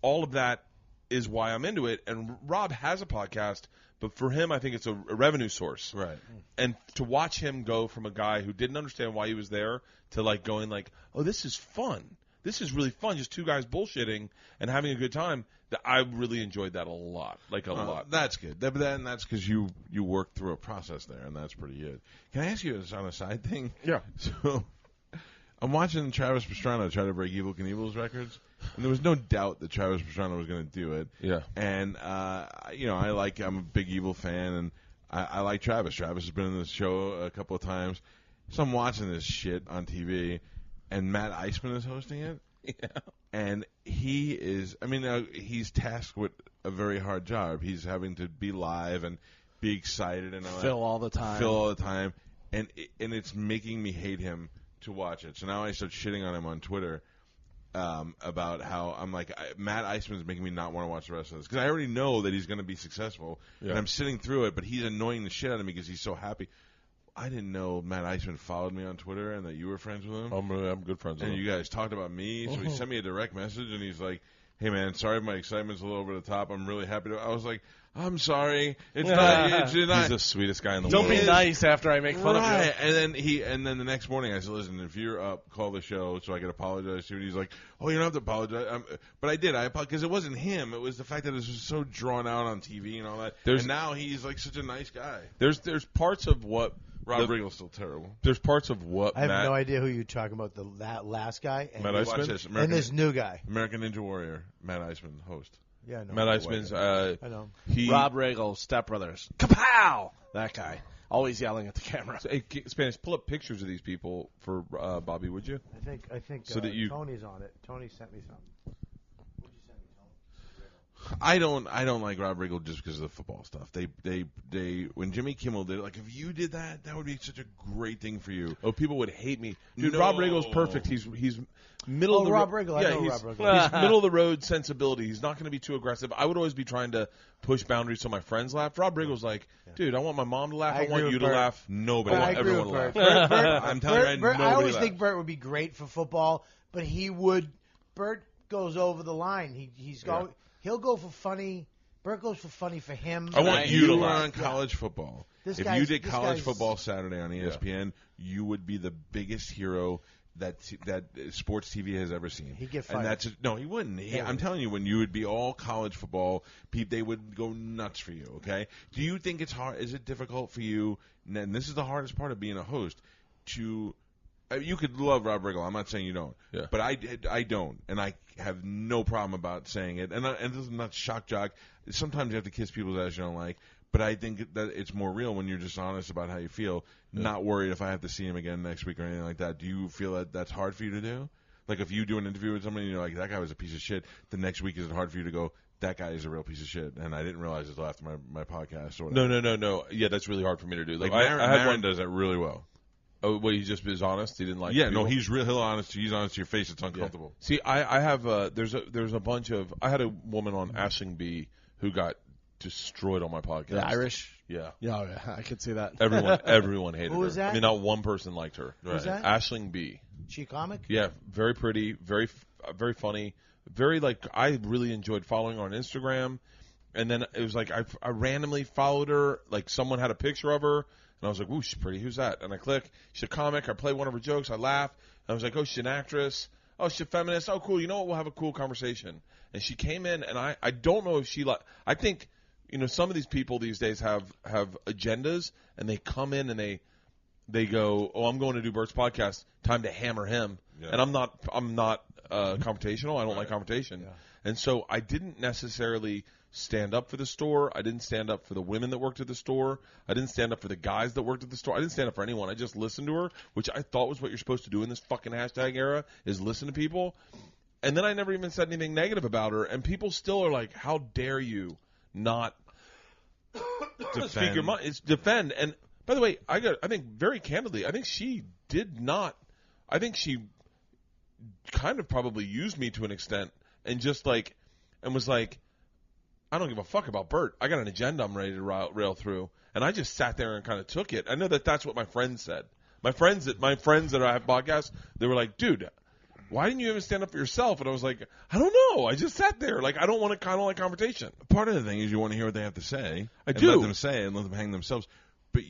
All of that is why I'm into it. And Rob has a podcast, but for him, I think it's a revenue source. Right. And to watch him go from a guy who didn't understand why he was there to like going like, oh, this is fun. This is really fun. Just 2 guys bullshitting and having a good time. I really enjoyed that a lot. Like a lot. That's good. But then that's because you worked through a process there, and that's pretty good. Can I ask you on a side thing? Yeah. So I'm watching Travis Pastrana try to break Evel Knievel's records, and there was no doubt that Travis Pastrana was going to do it. Yeah. And I'm a big Evel fan, and I like Travis. Travis has been in the show a couple of times. So I'm watching this shit on TV, and Matt Iseman is hosting it. Yeah. And he is, he's tasked with a very hard job. He's having to be live and be excited and all Phil all the time. Phil all the time. And it's making me hate him to watch it. So now I start shitting on him on Twitter about how I'm like, Matt Iseman's making me not want to watch the rest of this. Because I already know that he's going to be successful. Yeah. And I'm sitting through it, but he's annoying the shit out of me because he's so happy. I didn't know Matt Iseman followed me on Twitter and that you were friends with him. I'm good friends with And him. you guys talked about me, so he sent me a direct message, and he's like, "Hey man, sorry if my excitement's a little over the top. I'm really happy to." I was like, "I'm sorry. It's not. It's not." He's the sweetest guy in the Don't world. be nice after I make fun of Right. you. And then the next morning I said, "Listen, if you're up, call the show so I can apologize to you." And he's like, "Oh, you don't have to apologize." But I did. I apologized because it wasn't him. It was the fact that it was so drawn out on TV and all that. And now he's like such a nice guy. There's parts of what Rob Riggle's still terrible. There's parts of what I have Matt, no idea who you're talking about. That last guy and, Matt Watch Iseman. this. and this new guy. American Ninja Warrior, Matt Iseman, host. Yeah, no, Matt Iseman's. I know. Rob Riggle, Step Brothers. Kapow! That guy. Always yelling at the camera. Hey, Spanish, pull up pictures of these people for Bobby, would you? I think So that you- Tony's on it. Tony sent me something. What'd you send me, Tony? I don't like Rob Riggle just because of the football stuff. They when Jimmy Kimmel did it, like if you did that, that would be such a great thing for you. Oh, people would hate me, dude. No. Rob Riggle's perfect. He's middle. Oh, of the Rob Riggle. I Yeah, know he's, Rob Riggle. he's middle of the road sensibility. He's not going to be too aggressive. I would always be trying to push boundaries so my friends laugh. Rob Riggle's like, dude, I want my mom to laugh. I I, agree want with you to Bert. laugh. Nobody. I I want agree everyone with to Bert. laugh. I'm telling you right, Bert, I nobody always laughs. think Bert would be great for football, but he would. Bert goes over the line. He'll go for funny. Bert goes for funny for him. I want you to were laugh. on college football. This If guy's- you did this college guy's- football Saturday on ESPN, you would be the biggest hero that sports TV has ever seen. He'd get And fired. no, he wouldn't. I'm telling you, when you would be all college football, they would go nuts for you. Okay? Do you think it's hard? Is it difficult for you? And this is the hardest part of being a host. You could love Rob Riggle. I'm not saying you don't. Yeah. But I don't, and I have no problem about saying it. And this is not shock jock. Sometimes you have to kiss people's ass you don't like. But I think that it's more real when you're just honest about how you feel, not worried if I have to see him again next week or anything like that. Do you feel that that's hard for you to do? Like if you do an interview with somebody and you're like, that guy was a piece of shit, the next week is it hard for you to go, that guy is a real piece of shit, and I didn't realize it until after my podcast or whatever. No. Yeah, that's really hard for me to do. Like I had Marin one. does that really well. Oh, well, he just is honest. He didn't like. Yeah, no, people. he's real honest. He's honest to your face. It's uncomfortable. See, I have there's a bunch of. I had a woman on Aisling B who got destroyed on my podcast. The Irish? Yeah. Yeah, I could see that. Everyone hated Who her. was that? I mean, not one person liked her. Who's that? Aisling B. She a comic? Yeah, very pretty, very funny, very I really enjoyed following her on Instagram. And then it was like I randomly followed her. Like someone had a picture of her, and I was like, "Ooh, she's pretty. Who's that?" And I click. She's a comic. I play one of her jokes. I laugh. And I was like, "Oh, she's an actress. Oh, she's a feminist. Oh, cool. You know what? We'll have a cool conversation." And she came in, and I don't know if she I think some of these people these days have agendas, and they come in and they go, "Oh, I'm going to do Bert's podcast. Time to hammer him." Yeah. And I'm not confrontational. I don't like confrontation. Yeah. And so I didn't necessarily stand up for the store. I didn't stand up for the women that worked at the store. I didn't stand up for the guys that worked at the store. I didn't stand up for anyone. I just listened to her, which I thought was what you're supposed to do in this fucking hashtag era, is listen to people. And then I never even said anything negative about her, and people still are like, "How dare you not speak your mind?" It's defend. And by the way, I think very candidly, I think she did not. I think she kind of probably used me to an extent, and just and was like, "I don't give a fuck about Bert. I got an agenda I'm ready to rail through." And I just sat there and kind of took it. I know that's what my friends said. My friends that I have podcasts, they were like, "Dude, why didn't you even stand up for yourself?" And I was like, "I don't know. I just sat there. I don't want to kind of like confrontation." Part of the thing is you want to hear what they have to say. I and do. Let them say it and let them hang themselves. But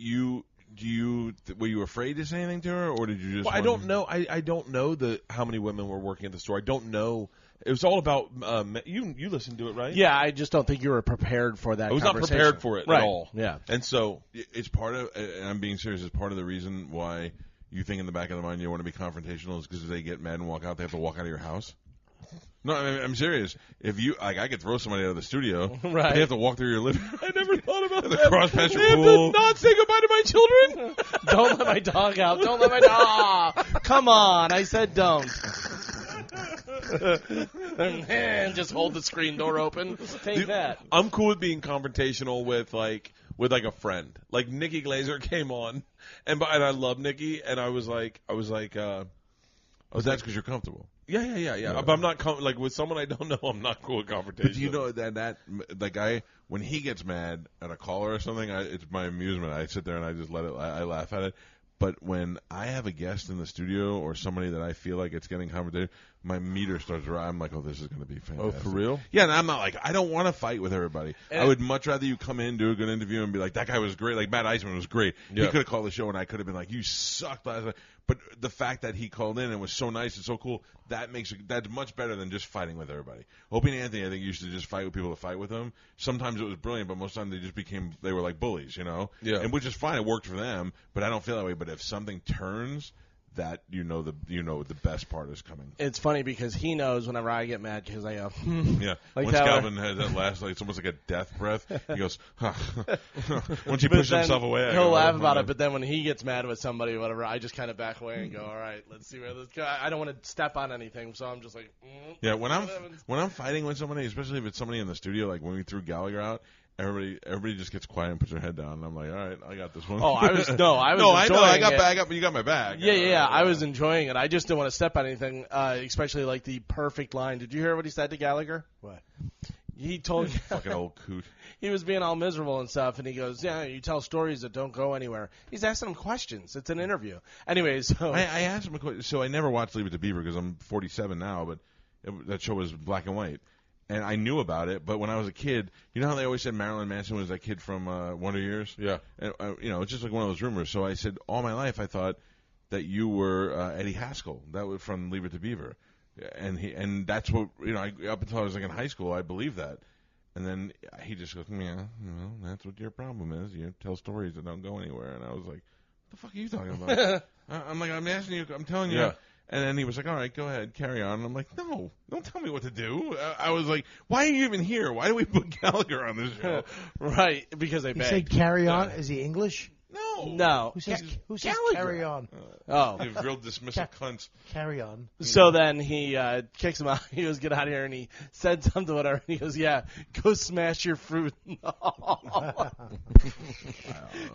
were you afraid to say anything to her, or did you just? Well, I don't know. I don't know how many women were working at the store. I don't know. It was all about you listened to it, right? Yeah, I just don't think you were prepared for that. I was not conversation. prepared for it Right. at all. Yeah. And so It's part of, and I'm being serious, it's part of the reason why you think in the back of the mind you want to be confrontational is because if they get mad and walk out, they have to walk out of your house. No, I'm serious. If you I could throw somebody out of the studio, Right. but they have to walk through your living room. I never thought about The that. cross patch They your have pool. to not say goodbye to my children. Don't let my dog out. Don't let my dog. Come on, I said don't. And just hold the screen door open. Take that. I'm cool with being confrontational with a friend. Like Nikki Glazer came on, and I love Nikki, and I was like, But that's because you're comfortable. yeah. But I'm not like with someone I don't know. I'm not cool with confrontation. But do you know that guy, when he gets mad at a caller or something, it's my amusement. I sit there and I just I laugh at it. But when I have a guest in the studio or somebody that I feel like it's getting confrontational, my meter starts to rise. I'm like, oh, this is going to be fantastic. Oh, for real? Yeah, and I'm not like, I don't want to fight with everybody. I would much rather you come in, do a good interview, and be like, that guy was great. Like, Matt Iceman was great. Yeah. He could have called the show, and I could have been like, you sucked last night. But the fact that he called in and was so nice and so cool, that's much better than just fighting with everybody. Opie and Anthony, I think, used to just fight with people to fight with them. Sometimes it was brilliant, but most of the time they were like bullies, you know? Yeah. And which is fine. It worked for them, but I don't feel that way. But if something turns, that the best part is coming. It's funny because he knows whenever I get mad because I go, Yeah. Like Once that, Calvin has that last, like, it's almost like a death breath. He goes, huh. Once he But pushes then himself away, I he'll go, laugh oh, about my it. But then when he gets mad with somebody or whatever, I just kind of back away and go, all right, let's see where this goes. I don't want to step on anything, so I'm just like, Yeah, when I'm fighting with somebody, especially if it's somebody in the studio, like when we threw Gallagher out, everybody just gets quiet and puts their head down. And I'm like, all right, I got this one. Oh, I was no, I know, enjoying I got it. back. You got my back. Yeah. I was enjoying it. I just didn't want to step on anything, especially like the perfect line. Did you hear what he said to Gallagher? What? He told Fucking old coot. he was being all miserable and stuff, and he goes, "Yeah, you tell stories that don't go anywhere." He's asking him questions. It's an interview. Anyways, so I asked him a question. So I never watched Leave It to Beaver because I'm 47 now, but that show was black and white. And I knew about it, but when I was a kid, you know how they always said Marilyn Manson was that kid from Wonder Years? Yeah. And, it's just like one of those rumors. So I said, all my life I thought that you were Eddie Haskell. That was from Leave It to Beaver. And that's what, up until I was like in high school, I believed that. And then he just goes, yeah, well, that's what your problem is. You tell stories that don't go anywhere. And I was like, what the fuck are you talking about? I'm like, I'm asking you, I'm telling you. Yeah. And then he was like, all right, go ahead, carry on. And I'm like, no, don't tell me what to do. I was like, why are you even here? Why do we put Gallagher on this show? right, because they He begged. said carry on. Is he English? No. Who says Gallagher. carry on? Oh. You real dismissive cunts. Carry on. So then he kicks him out. He goes, get out of here. And he said something, whatever. And he goes, yeah, go smash your fruit in the hall.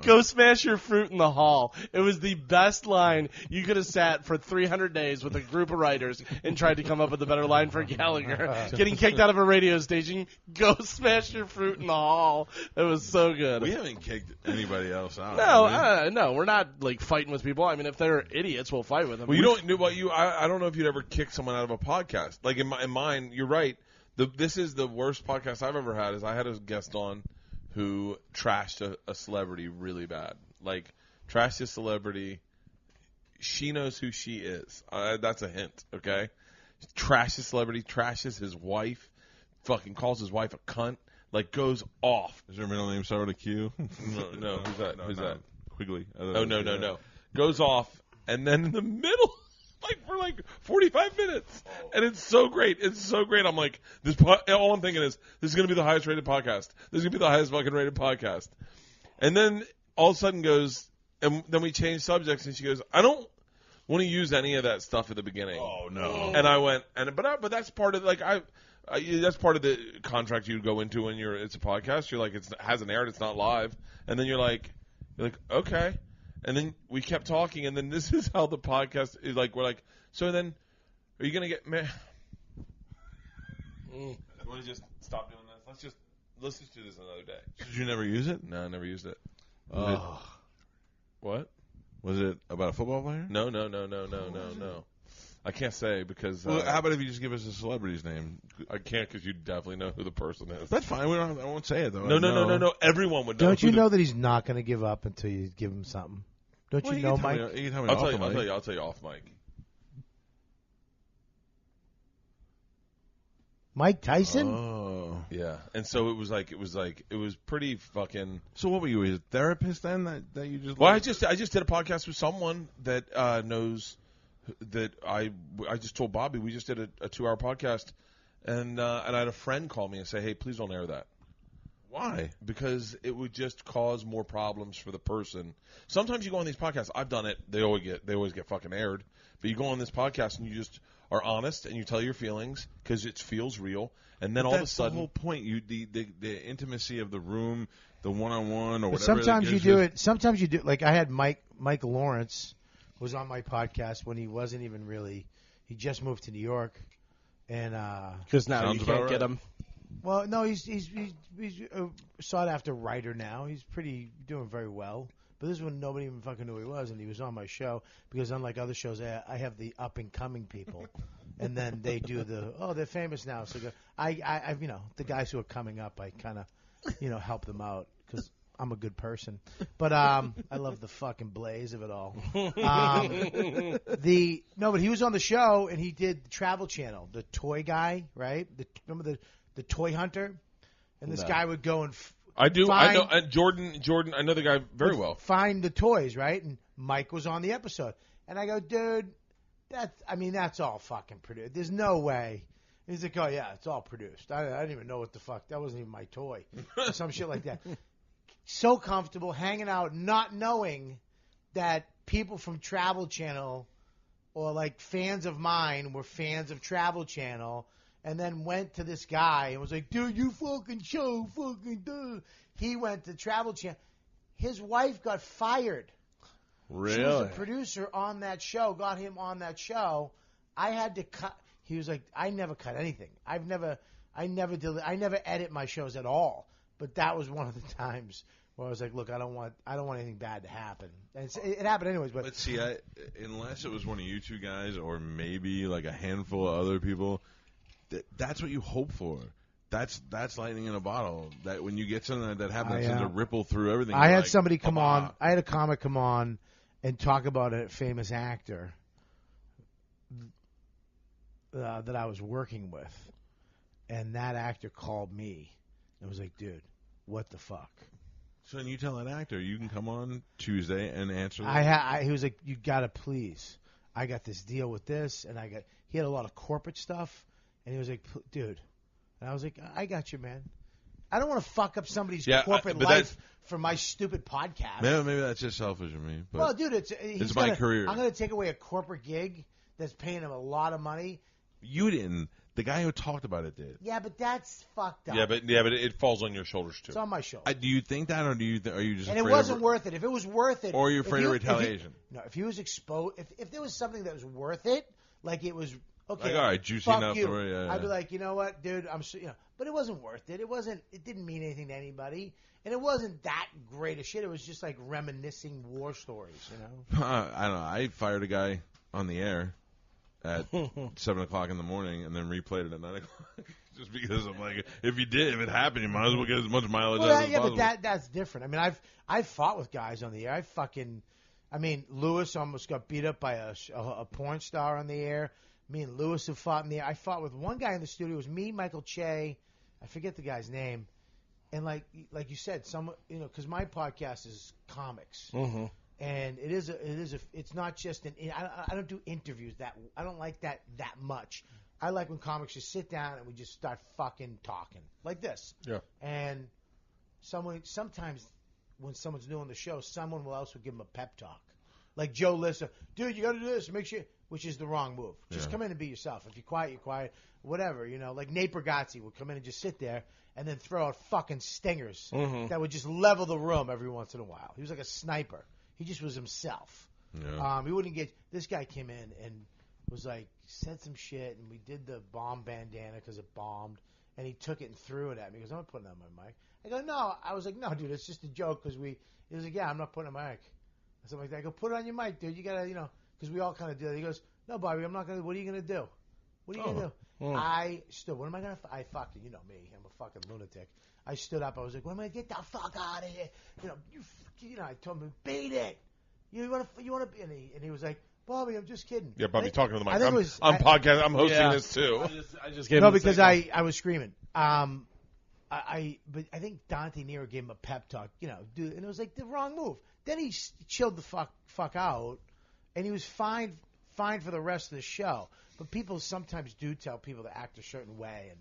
Go smash your fruit in the hall. It was the best line. You could have sat for 300 days with a group of writers and tried to come up with a better line for Gallagher. Getting kicked out of a radio station, go smash your fruit in the hall. It was so good. We haven't kicked anybody else out. No, we're not like fighting with people. I mean, if they're idiots, we'll fight with them. Well, you don't know what I don't know if you'd ever kick someone out of a podcast. Like in mine, you're right. This is the worst podcast I've ever had. Is I had a guest on who trashed a celebrity really bad. Like trashed a celebrity. She knows who she is. That's a hint. Okay. Trashes celebrity. Trashes his wife. Fucking calls his wife a cunt. Like goes off. Is her middle name start with a Q? No. Who's that? Who's that? Quigley. Oh, no. Goes off, and then in the middle, for 45 minutes. And it's so great. It's so great. I'm like, all I'm thinking is, this is going to be the highest rated podcast. This is going to be the highest fucking rated podcast. And then all of a sudden goes, and then we change subjects, and she goes, I don't want to use any of that stuff at the beginning. Oh, no. And I went, but that's part of, that's part of the contract you go into when it's a podcast. You're like, it hasn't aired, it's not live. And then you're like, okay. And then we kept talking, and then this is how the podcast is like. We're like, so then, are you gonna get mad? You want to just stop doing this? Let's just do this another day. Did you never use it? No, I never used it. What? Was it about a football player? No. I can't say because. Well, how about if you just give us a celebrity's name? I can't because you definitely know who the person is. That's fine. I won't say it though. No. Everyone would know. Don't you know that he's not going to give up until you give him something? Don't Well, you know, can tell Mike? me- you can tell me I'll off tell the you. mic. I'll tell you off mic. Mike Tyson? Oh. Yeah, and so it was pretty fucking. So what were you, a therapist then? That you just? Well, I just did a podcast with someone that knows that I just told Bobby we just did a 2-hour podcast, and I had a friend call me and say, hey, please don't air that. Why? Because it would just cause more problems for the person. Sometimes you go on these podcasts. I've done it. They always get fucking aired. But you go on this podcast and you just are honest and you tell your feelings because it feels real. And then all of a sudden, the whole point. The intimacy of the room, the one-on-one, or But whatever. sometimes you do it. Sometimes you do. Like I had Mike Lawrence was on my podcast when he wasn't even really. He just moved to New York, and Because now Sounds you about can't get right. him. well, no, he's a sought after writer now. He's doing very well. But this is when nobody even fucking knew who he was, and he was on my show because unlike other shows, I have the up and coming people, and then they do they're famous now. So I the guys who are coming up, I kind of help them out because I'm a good person. But I love the fucking blaze of it all. But he was on the show and he did the Travel Channel, the toy guy, right? Remember the toy hunter, and this guy would go and. I do. Fine. I know Jordan. I know the guy very well. Find the toys, right? And Mike was on the episode, and I go, dude, that's all fucking produced. There's no way. He's like, oh yeah, it's all produced. I didn't even know what the fuck. That wasn't even my toy, or some shit like that. So comfortable hanging out, not knowing that people from Travel Channel or like fans of mine were fans of Travel Channel. And then went to this guy and was like, dude, you fucking show, fucking dude. He went to Travel Channel. His wife got fired. Really? She was a producer on that show, got him on that show. I had to cut. He was like, I never cut anything. I never edit my shows at all. But that was one of the times where I was like, look, I don't want anything bad to happen. And it happened anyways. But Let's see. Unless it was one of you two guys, or maybe like a handful of other people. That's what you hope for. That's lightning in a bottle. That when you get something that happens, it sends a ripple through everything. I You're had like, somebody come "Bah." on. I had a comic come on and talk about a famous actor that I was working with, and that actor called me and was like, "Dude, what the fuck?" So when you tell an actor, you can come on Tuesday and answer. He was like, "You gotta please. I got this deal with this, and he had a lot of corporate stuff." And he was like, dude. And I was like, I got you, man. I don't want to fuck up somebody's corporate life for my stupid podcast. Maybe that's just selfish of me. But well, dude, it's my career. I'm going to take away a corporate gig that's paying him a lot of money. You didn't. The guy who talked about it did. Yeah, but that's fucked up. Yeah, but it falls on your shoulders too. It's on my shoulders. Do you think that, or are you just and afraid it wasn't of, worth it. If it was worth it. Or you're afraid of retaliation? If he was exposed, if there was something that was worth it, like it was. Okay, like, all right, juicy fuck enough. you. Yeah. I'd be like, you know what, dude, but it wasn't worth it. It didn't mean anything to anybody, and it wasn't that great of shit. It was just like reminiscing war stories, you know. I don't know. I fired a guy on the air at 7:00 in the morning, and then replayed it at 9:00. Just because I'm like, if it happened, you might as well get as much mileage out as possible. But that's different. I mean, I've fought with guys on the air. Lewis almost got beat up by a porn star on the air. Me and Lewis have fought in the air. I fought with one guy in the studio. It was me, Michael Che. I forget the guy's name. And like you said, because my podcast is comics, and it's not just I don't do interviews I don't like that much. I like when comics just sit down and we just start fucking talking like this. Yeah. And sometimes when someone's doing the show, someone else will give them a pep talk. Like Joe Lissa, dude, you got to do this. Make sure, which is the wrong move. Just come in and be yourself. If you're quiet, you're quiet. Whatever, Like Nate Bargatze would come in and just sit there and then throw out fucking stingers that would just level the room every once in a while. He was like a sniper. He just was himself. Yeah. He wouldn't get. This guy came in and was like, said some shit, and we did the bomb bandana because it bombed, and he took it and threw it at me. He goes, I'm not putting that on my mic. I go, no. I was like, no, dude, it's just a joke because he was like, yeah, I'm not putting it on my mic. Something like that. I go, put it on your mic, dude. You gotta, because we all kind of do that. He goes, no, Bobby, I'm not gonna. What are you gonna do? What are you gonna do? I stood. What am I gonna? I fucking, you know me. I'm a fucking lunatic. I stood up. I was like, what am I gonna get the fuck out of here? I told him, beat it. You wanna be? And he was like, Bobby, I'm just kidding. Yeah, Bobby, talking to the mic. I'm podcasting. I'm hosting this too. I just gave no, him the because signal. I was screaming. But I think Dante Nero gave him a pep talk, dude, and it was like the wrong move. Then he chilled the fuck out, and he was fined fine for the rest of the show. But people sometimes do tell people to act a certain way, and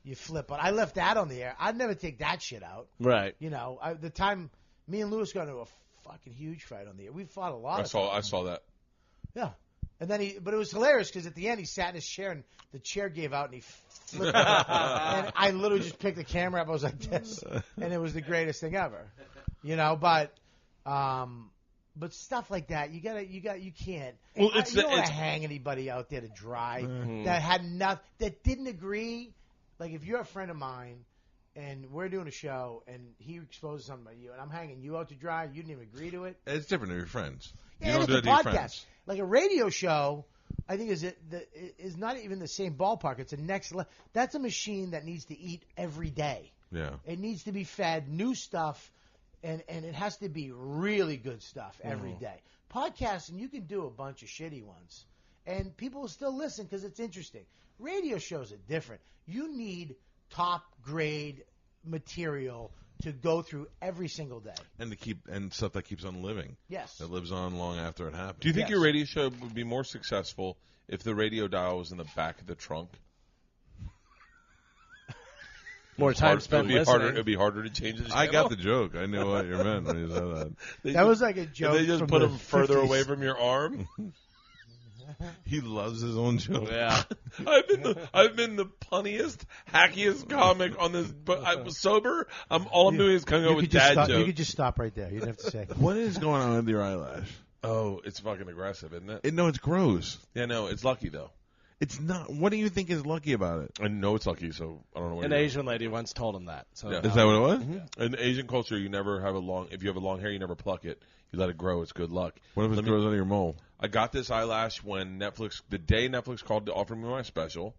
you flip. But I left that on the air. I'd never take that shit out. Right. You know, the time me and Lewis got into a fucking huge fight on the air. We fought a lot. I saw that. Yeah. And then but it was hilarious because at the end he sat in his chair and the chair gave out and he flipped it. And I literally just picked the camera up. I was like this, and it was the greatest thing ever. You know, but stuff like that, you can't. Well, You don't want to hang anybody out there to dry that had nothing, that didn't agree. Like if you're a friend of mine and we're doing a show and he exposes something about you and I'm hanging you out to dry, you didn't even agree to it. It's different if you're friends. Yeah, You don't and do it's it a to your podcast. friends. Like a radio show, I think is not even the same ballpark. It's a next level. That's a machine that needs to eat every day. Yeah. It needs to be fed new stuff, and it has to be really good stuff every day. Podcasting, you can do a bunch of shitty ones, and people will still listen because it's interesting. Radio shows are different. You need top grade material to go through every single day. And stuff that keeps on living. Yes. That lives on long after it happens. Do you think Yes. your radio show would be more successful if the radio dial was in the back of the trunk? More time spent listening. It'd be harder to change the channel. I got the joke. I knew what you meant when you said that. That was like a Did joke. they just from put the them further 50s. away from your arm? He loves his own joke. Yeah. I've been the punniest, hackiest comic on this. But I was sober. All I'm doing is coming up with dad You jokes. could just stop right there. You didn't have to say. What is going on with your eyelash? Oh, it's fucking aggressive, isn't it? No, it's gross. Yeah, no, it's lucky though. It's not. What do you think is lucky about it? I know it's lucky, so I don't know what. An you're doing. Asian lady once told him that. So Yeah. Is that what it was? In Asian culture, you never have a long. If you have a long hair, you never pluck it. You let it grow. It's good luck. What if it grows out of your mole? I got this eyelash when the day Netflix called to offer me my special.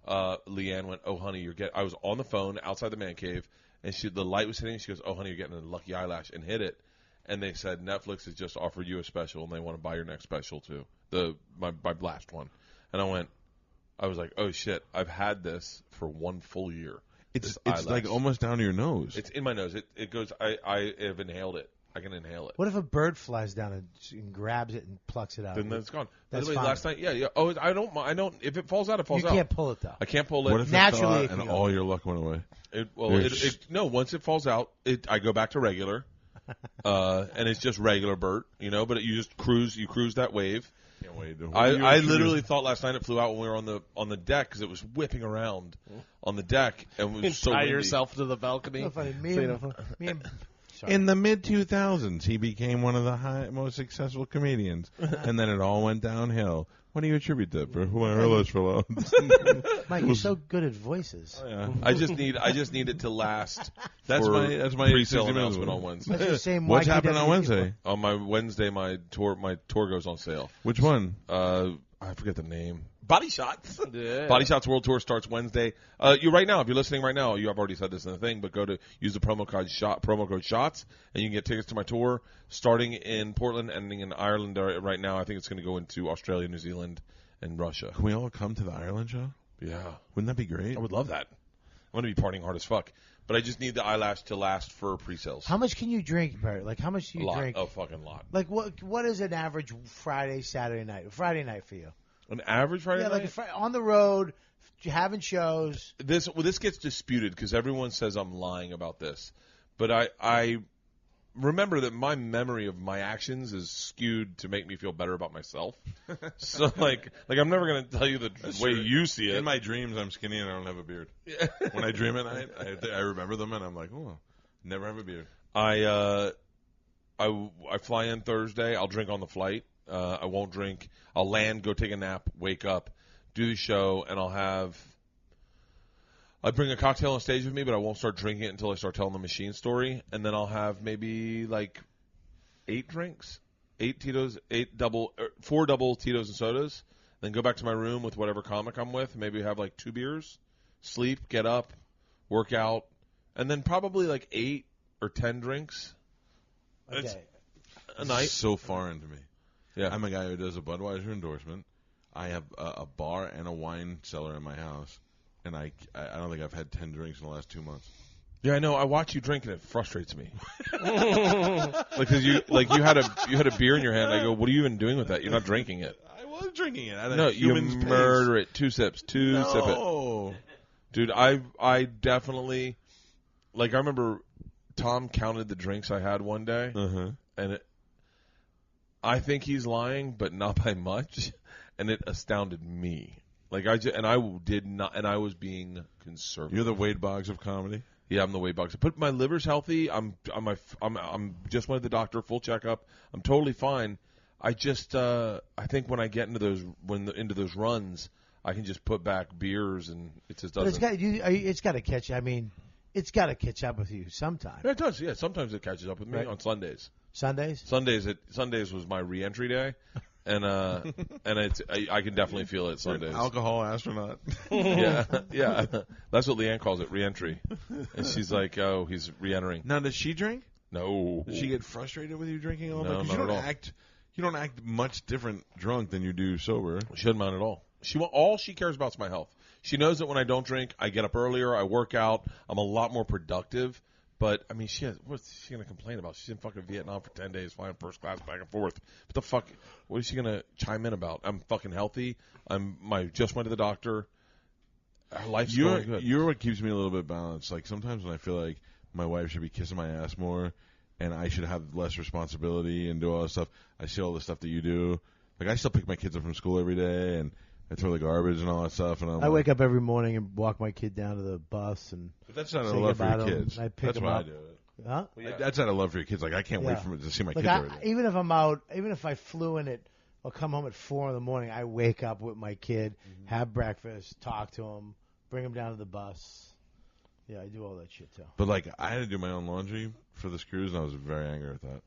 Leanne went, "Oh, honey, I was on the phone outside the man cave, and the light was hitting. She goes, "Oh, honey, you're getting a lucky eyelash," and hit it. And they said Netflix has just offered you a special, and they want to buy your next special too, my last one. And I was like, "Oh shit, I've had this for one full year." It's eyelash. like almost down to your nose. It's in my nose. It goes. I have inhaled it. I can inhale it. What if a bird flies down and grabs it and plucks it out? Then it's gone. By That's the way, fine. last night, yeah. Oh, I don't. If it falls out, it falls You out. can't pull it though. I can't pull it. What if Naturally, it it fell can out and go. all your luck went away? No, once it falls out, I go back to regular, and it's just regular Bert, But you just cruise. You cruise that wave. Can't wait. I literally thought last night it flew out when we were on the deck because it was whipping around on the deck and it was so tie windy. yourself to the balcony. So funny. Me and sorry. In the mid 2000s, he became one of the most successful comedians, and then it all went downhill. What do you attribute that for? My eyelash fell out. Mike, you're so good at voices. Yeah. I just need it to last. That's for my pre-sale 60 minutes announcement one. on Wednesday. That's the same. What's wacky happening on WWE Wednesday? On my Wednesday, my tour goes on sale. Which one? I forget the name. Body Shots. Yeah. Body Shots World Tour starts Wednesday. If you're listening right now, I've already said this in the thing, but use the promo code SHOTS, and you can get tickets to my tour starting in Portland, ending in Ireland right now. I think it's going to go into Australia, New Zealand, and Russia. Can we all come to the Ireland show? Yeah. Wouldn't that be great? I would love that. I'm going to be partying hard as fuck. But I just need the eyelash to last for pre-sales. How much can you drink, Bert? Like, how much do A you lot. drink? A fucking lot. Like, what is an average Friday night for you? An average Friday Yeah, night? like on the road, having shows. This gets disputed because everyone says I'm lying about this. But I remember that my memory of my actions is skewed to make me feel better about myself. So, like I'm never going to tell you the way true. you see it. In my dreams, I'm skinny and I don't have a beard. When I dream at night, I remember them and I'm like, oh, never have a beard. I fly in Thursday. I'll drink on the flight. I won't drink. I'll land, go take a nap, wake up, do the show, and I bring a cocktail on stage with me, but I won't start drinking it until I start telling the machine story. And then I'll have maybe like 8 drinks, 4 double Tito's and sodas. Then go back to my room with whatever comic I'm with. Maybe have like 2 beers, sleep, get up, work out, and then probably like 8 or 10 drinks. Okay. It's a night. So foreign to me. Yeah. I'm a guy who does a Budweiser endorsement. I have a bar and a wine cellar in my house, and I don't think I've had 10 drinks in the last 2 months. Yeah, I know. I watch you drink and it frustrates me. Because you had a beer in your hand. I go, what are you even doing with that? You're not drinking it. I love drinking it. At a No, you human's pace. murder it. 2 sips. Sip it. No. Dude, I definitely, like, I remember Tom counted the drinks I had one day, and I think he's lying, but not by much, and it astounded me. Like, I was being conservative. You're the Wade Boggs of comedy. Yeah, I'm the weight box. But my liver's healthy. I'm just went to the doctor, full checkup. I'm totally fine. I just I think when I get into those runs, I can just put back beers and it just doesn't. But it's got to catch. I mean, it's got to catch up with you sometime. Yeah, it does. Yeah, sometimes it catches up with me Right. on Sundays. Sundays. Sundays was my re-entry day, and I can definitely feel it Sundays. Alcohol astronaut. Yeah. That's what Leanne calls it, re-entry. And she's like, "Oh, he's re-entering." Now, does she drink? No. Does she get frustrated with you drinking all No, the time? 'Cause not at all. You don't act much different drunk than you do sober. She doesn't mind at all. All she cares about is my health. She knows that when I don't drink, I get up earlier, I work out, I'm a lot more productive. But I mean, what's she gonna complain about? She's in fucking Vietnam for 10 days, flying first class back and forth. What the fuck? What is she gonna chime in about? I'm fucking healthy. Just went to the doctor. Life's going good. You're what keeps me a little bit balanced. Like sometimes when I feel like my wife should be kissing my ass more, and I should have less responsibility and do all this stuff. I see all the stuff that you do. Like I still pick my kids up from school every day, and I throw the garbage and all that stuff. And I wake up every morning and walk my kid down to the bus and. But that's not a sing love for your about 'em. kids. I pick That's 'em why I up. do it. Huh? That's out of love for your kids. Like I can't wait to see my Like kids every day. even if I'm out, even if I flew in it, I'll come home at 4 a.m. I wake up with my kid, have breakfast, talk to him, bring him down to the bus. Yeah, I do all that shit too. But like I had to do my own laundry for this cruise, and I was very angry at that.